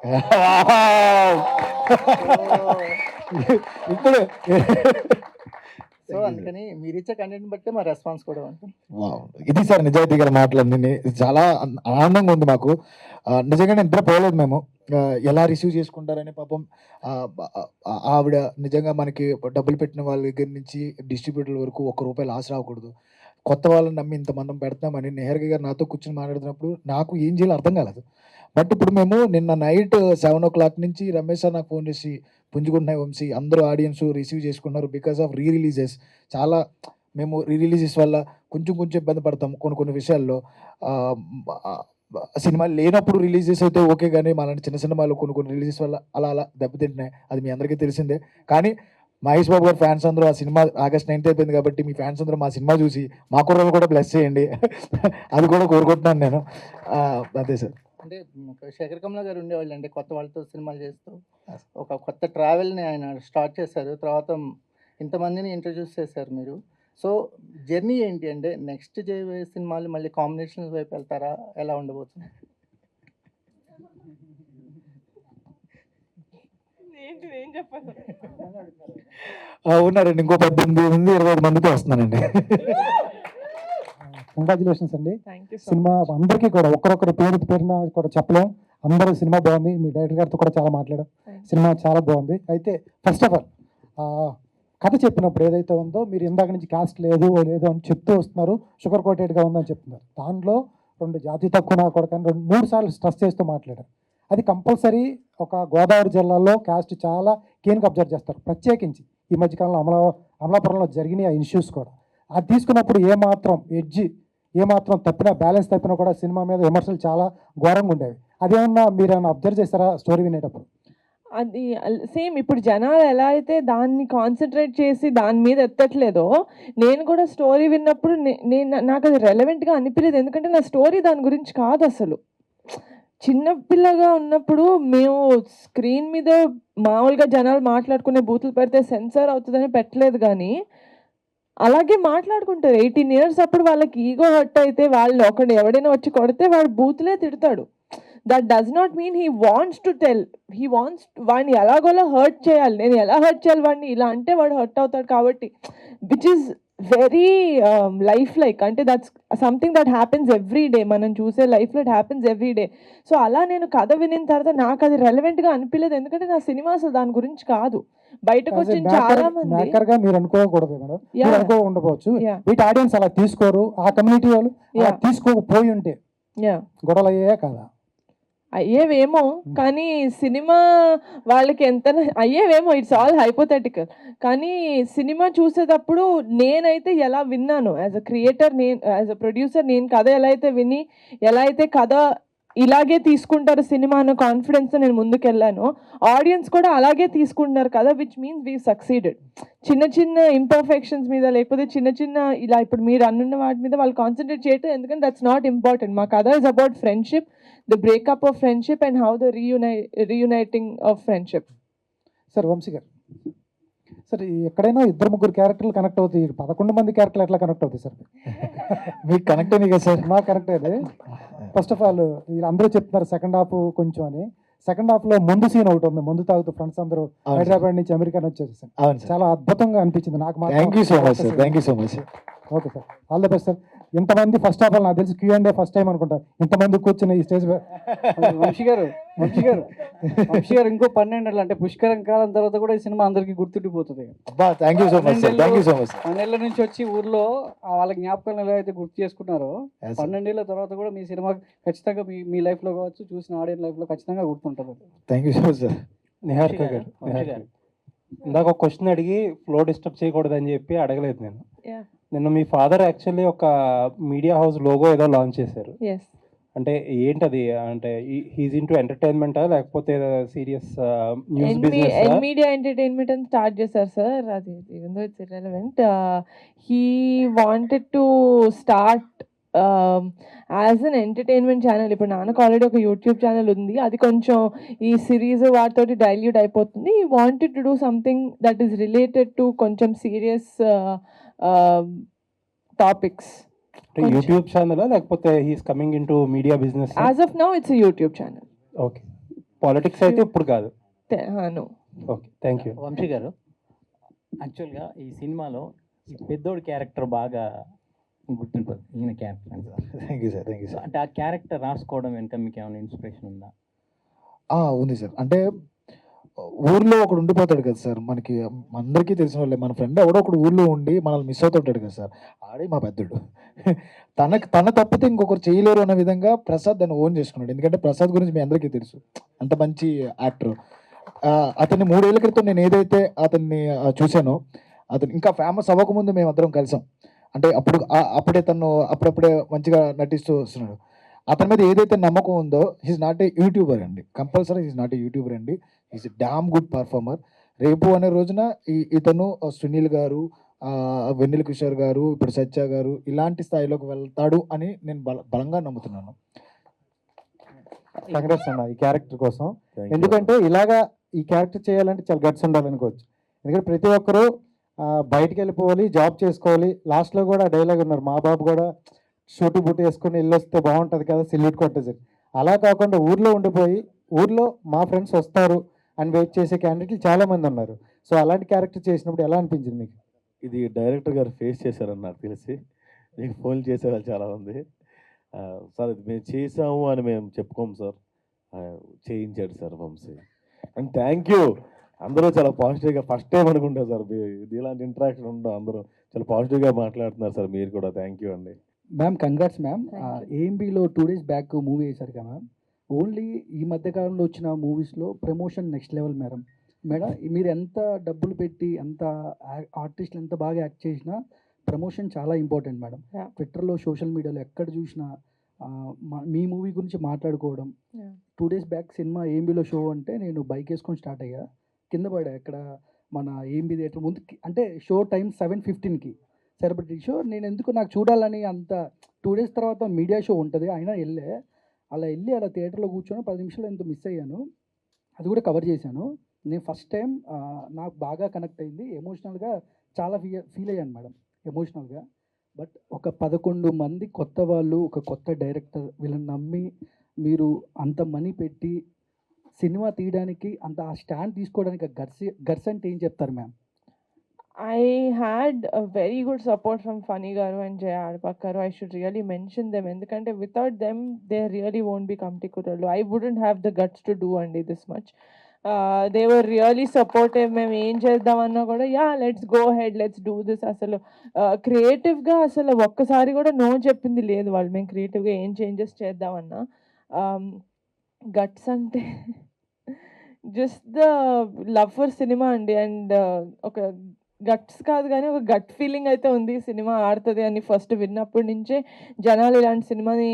ఇప్పుడు సో అందుకని మీరు ఇచ్చే కంటెంట్ బట్టే మా రెస్పాన్స్ కూడా ఉంటుంది. ఇది సార్ నిజాయితీ గల మాటలన్నీ. చాలా ఆనందంగా ఉంది మాకు. నిజంగానే నిద్ర పోలేదు మేము. ఎలా రిసీవ్ చేసుకుంటారని పాపం ఆవిడ నిజంగా మనకి డబ్బులు పెట్టిన వాళ్ళ దగ్గర నుంచి డిస్ట్రిబ్యూటర్ల వరకు ₹1 లాస్ రాకూడదు, కొత్త వాళ్ళని నమ్మి ఇంతమంది పెడతామని నిహారిక గారు నాతో కూర్చొని మాట్లాడుతున్నప్పుడు నాకు ఏం చేయాలో అర్థం కాలేదు. బట్ ఇప్పుడు మేము నిన్న నైట్ 7 o'clock నుంచి రమేష్ సార్ నాకు ఫోన్ చేసి పుంజుకుంటున్నాయి వంశీ అందరూ ఆడియన్స్ రిసీవ్ చేసుకున్నారు బికాస్ ఆఫ్ రిలీజెస్. చాలా మేము రిలీజెస్ వల్ల కొంచెం ఇబ్బంది పడతాం కొన్ని విషయాల్లో. సినిమా లేనప్పుడు రిలీజెస్ అయితే ఓకే, కానీ మాలాంటి చిన్న సినిమాలు కొన్ని రిలీజెస్ వల్ల అలా దెబ్బతింటున్నాయి. అది మీ అందరికీ తెలిసిందే. కానీ మహేష్ బాబు గారు ఫ్యాన్స్ అందరూ ఆ సినిమా August 9th అయిపోయింది కాబట్టి మీ ఫ్యాన్స్ అందరూ మా సినిమా చూసి మా కుర్రలు కూడా బ్లెస్ చేయండి. అది కూడా కోరుకుంటున్నాను నేను. అదే సార్. అంటే శేఖర్ కమల గారు ఉండేవాళ్ళు అంటే కొత్త వాళ్ళతో సినిమాలు చేస్తూ ఒక కొత్త ట్రావెల్ని ఆయన స్టార్ట్ చేశారు. తర్వాత ఇంతమందిని ఇంట్రడ్యూస్ చేశారు మీరు. సో జర్నీ ఏంటి అంటే నెక్స్ట్ చేయబోయే సినిమాలు మళ్ళీ కాంబినేషన్స్ వైపు వెళ్తారా, ఎలా ఉండబోతుంది? ఉన్నారండి, ఇంకో 18-20 మందితో వస్తున్నానండి. కంగ్రాచులేషన్స్ అండి. థ్యాంక్ యూ సో సినిమా అందరికీ కూడా ఒక్కరొక్కరు పేరున కూడా చెప్పలేం. అందరూ సినిమా బాగుంది. మీ డైరెక్టర్ గారితో కూడా చాలా మాట్లాడాం. సినిమా చాలా బాగుంది. అయితే ఫస్ట్ ఆఫ్ ఆల్ కథ చెప్పినప్పుడు ఏదైతే ఉందో మీరు ఇందాక నుంచి కాస్ట్ లేదు అని చెప్తూ వస్తున్నారు, షుగర్ కోటెడ్గా ఉందని చెప్తున్నారు. దాంట్లో 2 జాతి తక్కువ నా కూడా కానీ 3 సార్లు స్ట్రెస్ చేస్తూ మాట్లాడారు. అది కంపల్సరీ ఒక గోదావరి జిల్లాలో కాస్ట్ చాలా కీన్గా అబ్జర్వ్ చేస్తారు. ప్రత్యేకించి ఈ మధ్యకాలంలో అమలాపురంలో జరిగిన ఆ ఇష్యూస్ కూడా అది తీసుకున్నప్పుడు ఏమాత్రం తప్పినా, బ్యాలెన్స్ తప్పినా కూడా సినిమా మీద విమర్శలు చాలా ఘోరంగా ఉండేవి. అదేమన్నా మీరు ఏమన్నా అబ్జర్వ్ చేస్తారా స్టోరీ వినేటప్పుడు? అది సేమ్ ఇప్పుడు జనాలు ఎలా అయితే దాన్ని కాన్సన్ట్రేట్ చేసి దాని మీద ఎత్తట్లేదో, నేను కూడా స్టోరీ విన్నప్పుడు నాకు అది రెలవెంట్గా అనిపించలేదు. ఎందుకంటే నా స్టోరీ దాని గురించి కాదు అసలు. చిన్నపిల్లగా ఉన్నప్పుడు మేము స్క్రీన్ మీద మామూలుగా జనాలు మాట్లాడుకునే బూతులు పెడితే సెన్సార్ అవుతుందని పెట్టలేదు, కానీ అలాగే మాట్లాడుకుంటారు. 18 years అప్పుడు వాళ్ళకి ఈగో హర్ట్ అయితే వాళ్ళు ఎవడైనా వచ్చి కొడితే వాడు బూతులే తిడతాడు. That does not mean he wants to tell, he wants వాడిని ఎలాగోలా హర్ట్ చేయాలి. నేను ఎలా హర్ట్ చేయాలి వాడిని, ఇలా అంటే వాడు హర్ట్ అవుతాడు. కాబట్టి which is very life like, అంటే that's something that happens every day. మనం చూసే లైఫ్లో it happens every day. So అలా నేను కథ వినిన తర్వాత నాకు అది రెలవెంట్గా అనిపించలేదు. ఎందుకంటే నా సినిమా అసలు దాని గురించి కాదు. బయటకు వచ్చిన చాలా మంది మీరు అనుకోకూడదు మేడం, మీరు అనుకో ఉండవచ్చు. వీటి ఆడియన్స్ అలా తీసుకోరు. ఆ కమ్యూనిటీ వాళ్ళు తీసుకోకపోయి ఉంటే గొడవలు అయ్యే కదా. అయ్యేవేమో, కానీ సినిమా వాళ్ళకి ఎంత అయ్యేవేమో, ఇట్స్ ఆల్ హైపోథెటికల్. కానీ సినిమా చూసేటప్పుడు నేనైతే ఎలా విన్నాను as a creator, as a producer, నేను కథ ఎలా అయితే విని ఎలా అయితే కథ ఇలాగే తీసుకుంటారు సినిమా అన్న కాన్ఫిడెన్స్ నేను ముందుకెళ్ళాను. ఆడియన్స్ కూడా అలాగే తీసుకుంటున్నారు కదా, విచ్ మీన్స్ వీ సక్సీడెడ్. చిన్న ఇంపర్ఫెక్షన్స్ మీద లేకపోతే చిన్న ఇలా ఇప్పుడు మీరు అన్నున్న వాటి మీద వాళ్ళు కాన్సన్ట్రేట్ చేయటం, ఎందుకంటే దట్స్ నాట్ ఇంపార్టెంట్. మా కథ is about friendship, the breakup of friendship and how the reuniting of friendship. Sir Vamshi garu, sir ఎక్కడైనా 2-3 క్యారెక్టర్లు కనెక్ట్ అవుతాయి, 11 మంది క్యారెక్టర్లు ఎట్లా కనెక్ట్ అవుతాయి సార్? మీకు కనెక్ట్ అయింది కదా సార్? మాకు కనెక్ట్ అయ్యేది. ఫస్ట్ ఆఫ్ ఆల్ వీళ్ళందరూ చెప్తున్నారు సెకండ్ హాఫ్ కొంచెం అని. సెకండ్ హాఫ్లో ముందు సీన్ ఒకటి ఉంది, ముందు తాగుతూ ఫ్రెండ్స్ అందరూ హైదరాబాద్ నుంచి అమెరికా వచ్చేసారు. చాలా అద్భుతంగా అనిపించింది నాకు. Thank you so much sir. Thank you so much. Okay sir, all the best sir. ఇంతమంది ఫస్ట్ ఆఫ్ ఆల్ నాకు తెలిసి Q&A ఫస్ట్ టైం అనుకుంటా ఇంతమంది కూర్చుని ఈ స్టేజ్. వంశీ గారు ఇంకో 12 ఏళ్ళు అంటే పుష్కరం కాలం తర్వాత కూడా ఈ సినిమా అందరికీ గుర్తుండిపోతుంది. Thank you so much sir. Thank you so much. 12 ఏళ్ళ నుంచి వచ్చి ఊర్లో వాళ్ళ జ్ఞాపకాలను ఎలా అయితే గుర్తు చేసుకున్నారో 12 ఏళ్ళ తర్వాత కూడా మీ సినిమా ఖచ్చితంగా మీ లైఫ్ లో కావచ్చు, చూసిన ఆడియన్స్ లైఫ్ లో ఖచ్చితంగా గుర్తుంటుంది. Thank you so much sir. Niharika గారు, ఇందాక ఒక క్వశ్చన్ అడిగి ఫ్లో డిస్టర్బ్ చేయకూడదని చెప్పి అడగలేదు నేను. నిన్న మీ ఫాదర్ యాక్చువల్లీ ఒక మీడియా హౌస్ లోగో ఏదో లాంచ్ చేశారు. అంటే ఏంటది? అంటే హీజ్ ఇంటూ ఎంటర్టైన్మెంటా లేకపోతే serious news business? Media entertainment అని స్టార్ట్ చేశారు సార్. అది even though it's irrelevant, he wanted to start as an entertainment channel ఇప్పుడు నాన్నకు ఆల్రెడీ ఒక యూట్యూబ్ ఛానల్ ఉంది, అది కొంచెం ఈ సిరీస్ వాటితోటి డైల్యూట్ అయిపోతుంది. ఈ wanted to do something that is related to కొంచెం సీరియస్ టాపిక్స్. యూట్యూబ్ ఛానల్ లేకపోతే he's coming in to media business? As of now it's YouTube channel. Okay, politics అయితే ఇప్పుడు కాదు. No. Okay, thank you. Vamshi garu, యాక్చువల్గా ఈ సినిమాలో ఈ పెద్దోడి క్యారెక్టర్ బాగా గుర్తుంటుంది, ఈయన క్యారెక్టర్ అంటే. Thank you sir, thank you sir. అంటే ఆ క్యారెక్టర్ రాసుకోవడం వెనుక మీకు ఏమైనా ఇన్స్పిరేషన్ ఉందా? ఉంది సార్. అంటే ఊర్లో ఒకడు ఉండిపోతాడు కదా సార్, మనకి అందరికీ తెలిసిన వాళ్ళే. మన ఫ్రెండ్ ఎవడో ఒకడు ఊర్లో ఉండి మనల్ని మిస్ అవుతుంటాడు కదా సార్, ఆడే మా పెద్దోడు. తన తప్పితే ఇంకొకరు చేయలేరు అనే విధంగా ప్రసాద్ దాన్ని ఓన్ చేసుకున్నాడు. ఎందుకంటే ప్రసాద్ గురించి మీ అందరికీ తెలుసు, అంత మంచి యాక్టర్. అతన్ని 3 ఏళ్ల క్రితం నేను ఏదైతే అతన్ని చూశానో, అతను ఇంకా ఫేమస్ అవ్వకముందు మేము అందరం కలిసాం. అంటే అప్పుడే తను అప్పుడప్పుడే మంచిగా నటిస్తూ వస్తున్నాడు. అతని మీద ఏదైతే నమ్మకం ఉందో, హీస్ నాట్ ఏ యూట్యూబర్ అండి, compulsory he's not a YouTuber అండి, హీస్ డామ్ గుడ్ పర్ఫార్మర్. రేపు అనే రోజున ఇతను సునీల్ గారు, వెన్నెల కిషోర్ గారు, ఇప్పుడు సత్య గారు ఇలాంటి స్థాయిలోకి వెళ్తాడు అని నేను బలంగా నమ్ముతున్నాను. కంగ్రాట్స్ అన్న ఈ క్యారెక్టర్ కోసం. ఎందుకంటే ఇలాగా ఈ క్యారెక్టర్ చేయాలంటే చాలా గట్స్ ఉండాలనుకోవచ్చు. ఎందుకంటే ప్రతి ఒక్కరూ బయటికి వెళ్ళిపోవాలి, జాబ్ చేసుకోవాలి. లాస్ట్లో కూడా డైలాగ్ ఉన్నారు, మా బాబు కూడా షూటు బూటు వేసుకొని ఇల్లు వస్తే బాగుంటుంది కదా, సిల్యూట్ కొట్టేసి. అలా కాకుండా ఊర్లో ఉండిపోయి ఊర్లో మా ఫ్రెండ్స్ వస్తారు అని వెయిట్ చేసే క్యాండిడేట్లు చాలామంది ఉన్నారు. సో అలాంటి క్యారెక్టర్ చేసినప్పుడు ఎలా అనిపించింది మీకు? ఇది డైరెక్టర్ గారు ఫేస్ చేశారని నాకు తెలిసి, మీకు ఫోన్ చేసేవాళ్ళు చాలామంది. సార్ ఇది మేము చేసాము అని మేము చెప్పుకోము సార్, చేయించాడు sir Vamshi. And thank you, అందరూ చాలా పాజిటివ్గా, ఫస్ట్ టైం అనుకుంటా సార్ ఇది ఇలాంటి ఇంటరాక్షన్ ఉండవు, అందరూ చాలా పాజిటివ్గా మాట్లాడుతున్నారు సార్, మీరు కూడా థ్యాంక్ యూ అండి. Ma'am congrats ma'am. ఏఎంబీలో 2 days బ్యాక్ మూవీ వేశారు కదా మ్యామ్. ఓన్లీ ఈ మధ్యకాలంలో వచ్చిన మూవీస్లో ప్రమోషన్ నెక్స్ట్ లెవెల్ మేడం. మీరు ఎంత డబ్బులు పెట్టి ఎంత ఆర్టిస్టులు ఎంత బాగా యాక్ట్ చేసినా ప్రమోషన్ చాలా ఇంపార్టెంట్ మేడం. ట్విట్టర్లో సోషల్ మీడియాలో ఎక్కడ చూసినా మీ మూవీ గురించి మాట్లాడుకోవడం. 2 days బ్యాక్ సినిమా ఏఎంబీలో షో అంటే నేను బైక్ వేసుకొని స్టార్ట్ అయ్యా, కింద పడా ఇక్కడ మన ఏఎంబీ థియేటర్ ముందు. అంటే షో టైం 7:15కి సెలబ్రిటీ షో. నేను ఎందుకు నాకు చూడాలని అంత 2 days తర్వాత మీడియా షో ఉంటుంది అయినా అలా థియేటర్లో కూర్చొని 10 నిమిషాలు ఎంతో మిస్ అయ్యాను, అది కూడా కవర్ చేశాను. నేను ఫస్ట్ టైం నాకు బాగా కనెక్ట్ అయింది, ఎమోషనల్గా చాలా ఫీల్ అయ్యాను మేడం, ఎమోషనల్గా. బట్ ఒక 11 మంది కొత్త వాళ్ళు, ఒక కొత్త డైరెక్టర్, వీళ్ళని నమ్మి మీరు అంత మనీ పెట్టి సినిమా తీయడానికి అంత ఆ స్టాండ్ తీసుకోవడానికి గట్స్ అంటే ఏం చెప్తారు ma'am? I had a very good support from Funny Garu and Jaya Adpakkaru. I should really mention them. Endukante without them, they really won't be Kamti Kutallu. I wouldn't have the guts to do andi this much. They were really supportive. Mem em cheddam anna kuda, yeah, let's go ahead, let's do this. Asalu creative ga asalu okkasari kuda no cheppindi ledhu vallu. Mem creative ga em changes cheddam anna. Guts ante just the love for cinema andi, and oka guts కాదు కానీ ఒక గట్ ఫీలింగ్ అయితే ఉంది, సినిమా ఆడుతుంది అని. ఫస్ట్ విన్నప్పటి నుంచే జనాలు ఇలాంటి సినిమాని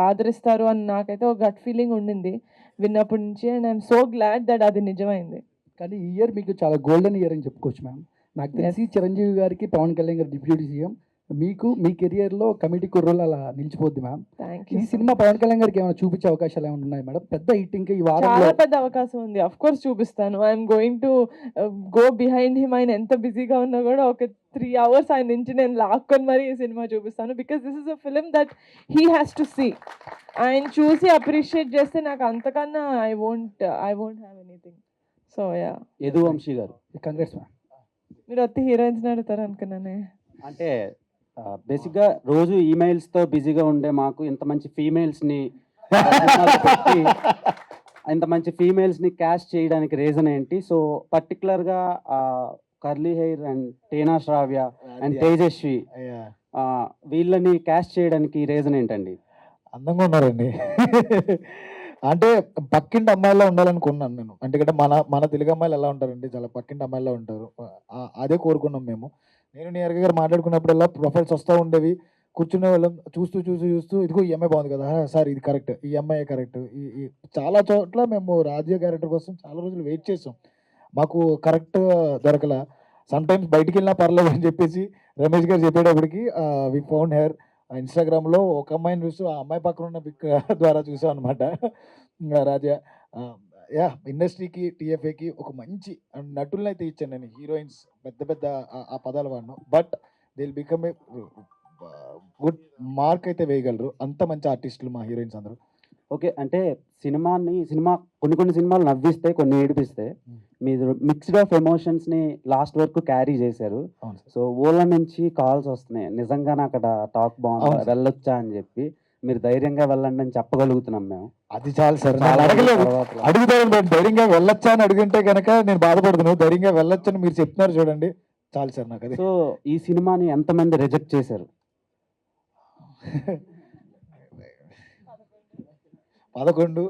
ఆదరిస్తారు అని నాకైతే ఒక గట్ ఫీలింగ్ ఉండింది విన్నప్పటి నుంచి. And I'm so glad that అది నిజమైంది. కానీ ఈ ఇయర్ మీకు చాలా గోల్డెన్ ఇయర్ అని చెప్పుకోవచ్చు మ్యామ్. నాకు తెలిసి చిరంజీవి గారికి, పవన్ కళ్యాణ్ గారు డిప్యూటీ సీఎం, మీకు మీ కెరియర్లో కమిటీ కుర్రోలు అలా నిలిచిపోద్ది మ్యామ్. ఈ సినిమా పవన్ కళ్యాణ్ గారికి ఏమైనా చూపించే అవకాశాలు ఏమైనా ఉన్నాయి మేడం? పెద్ద హిట్ ఇంకా ఈ వారం చాలా పెద్ద అవకాశం ఉంది, అఫ్ కోర్స్ చూపిస్తాను. I'm going to go behind him. ఆయన ఎంత బిజీగా ఉన్నా కూడా ఒక 3 hours ఆయన నుంచి నేను లాక్కొని మరీ ఈ సినిమా చూపిస్తాను. Because this is a film that he has to see. ఆయన చూసి అప్రిషియేట్ చేస్తే నాకు అంతకన్నా I won't have anything. So ya, Yaduvamshi garu congrats ma'am. మీరు వచ్చి హీరోయిన్స్ అడుగుతారు అనుకున్నానే. అంటే బేసిక్గా రోజు ఈమెయిల్స్తో బిజీగా ఉండే మాకు ఇంత మంచి ఫీమేల్స్ని క్యాస్ట్ చేయడానికి రీజన్ ఏంటి? సో పర్టికులర్గా curly hair and Teena Sravya and Tejaswi వీళ్ళని క్యాస్ట్ చేయడానికి రీజన్ ఏంటండి? అందంగా ఉన్నారండి. అంటే పక్కింటి అమ్మాయిలా ఉండాలనుకున్నాను నేను. ఎందుకంటే మన తెలుగు అమ్మాయిలు ఎలా ఉంటారండి, చాలా పక్కింటి అమ్మాయిలా ఉంటారు. అదే కోరుకున్నాం మేము. నేను నియర్ గారు మాట్లాడుకున్నప్పుడల్లా ప్రొఫైల్స్ వస్తూ ఉండేవి, కూర్చునే వాళ్ళం చూస్తూ ఇదిగో ఈ అమ్మాయి బాగుంది కదా సార్, ఇది కరెక్ట్, ఈ అమ్మాయి కరెక్ట్. ఈ చాలా చోట్ల మేము రాజ్య క్యారెక్టర్ కోసం చాలా రోజులు వెయిట్ చేసాం, మాకు కరెక్ట్ దొరకల. సమ్ టైమ్స్ బయటికి వెళ్ళినా పర్లేదు అని చెప్పేసి రమేష్ గారు చెప్పేటప్పటికి వి ఫౌండ్ హెర్. ఇన్స్టాగ్రామ్లో ఒక అమ్మాయిని చూస్తూ ఆ అమ్మాయి పక్కన ఉన్న పిక్ ద్వారా చూసాం అనమాట. రాజా యా ఇండస్ట్రీకి టీఎఫ్ఏకి ఒక మంచి నటులను అయితే ఇచ్చాను నేను. హీరోయిన్స్ పెద్ద పెద్ద ఆ పదాలు వాడిను, but they will become a good mark అయితే వేయగలరు. అంత మంచి ఆర్టిస్టులు మా హీరోయిన్స్ అందరూ. ఓకే, అంటే సినిమా కొన్ని సినిమాలు నవ్విస్తే, కొన్ని ఏడిపిస్తాయి. మీరు మిక్స్డ్ ఆఫ్ ఎమోషన్స్ని లాస్ట్ వరకు క్యారీ చేశారు. అవును సార్. సో ఊళ్ళ నుంచి కాల్స్ వస్తున్నాయి, నిజంగానే అక్కడ టాక్ బాగుంది, అవును సార్. వెళ్ళొచ్చా అని చెప్పి. మీరు ధైర్యంగా వెళ్ళండి అని చెప్పగలుగుతున్నాం మేము. అది చాలు సార్. చాలా నేను అడగలేదు, తర్వాత అడుగుతాను. నేను ధైర్యంగా వెళ్ళొచ్చా అని అడుగుంటే కనుక నేను బాధపడుతున్నాను. ధైర్యంగా వెళ్ళొచ్చని మీరు చెప్తున్నారు చూడండి, చాలు సార్ నాకు అది. సో ఈ సినిమాని ఎంతమంది రిజెక్ట్ చేశారు? 11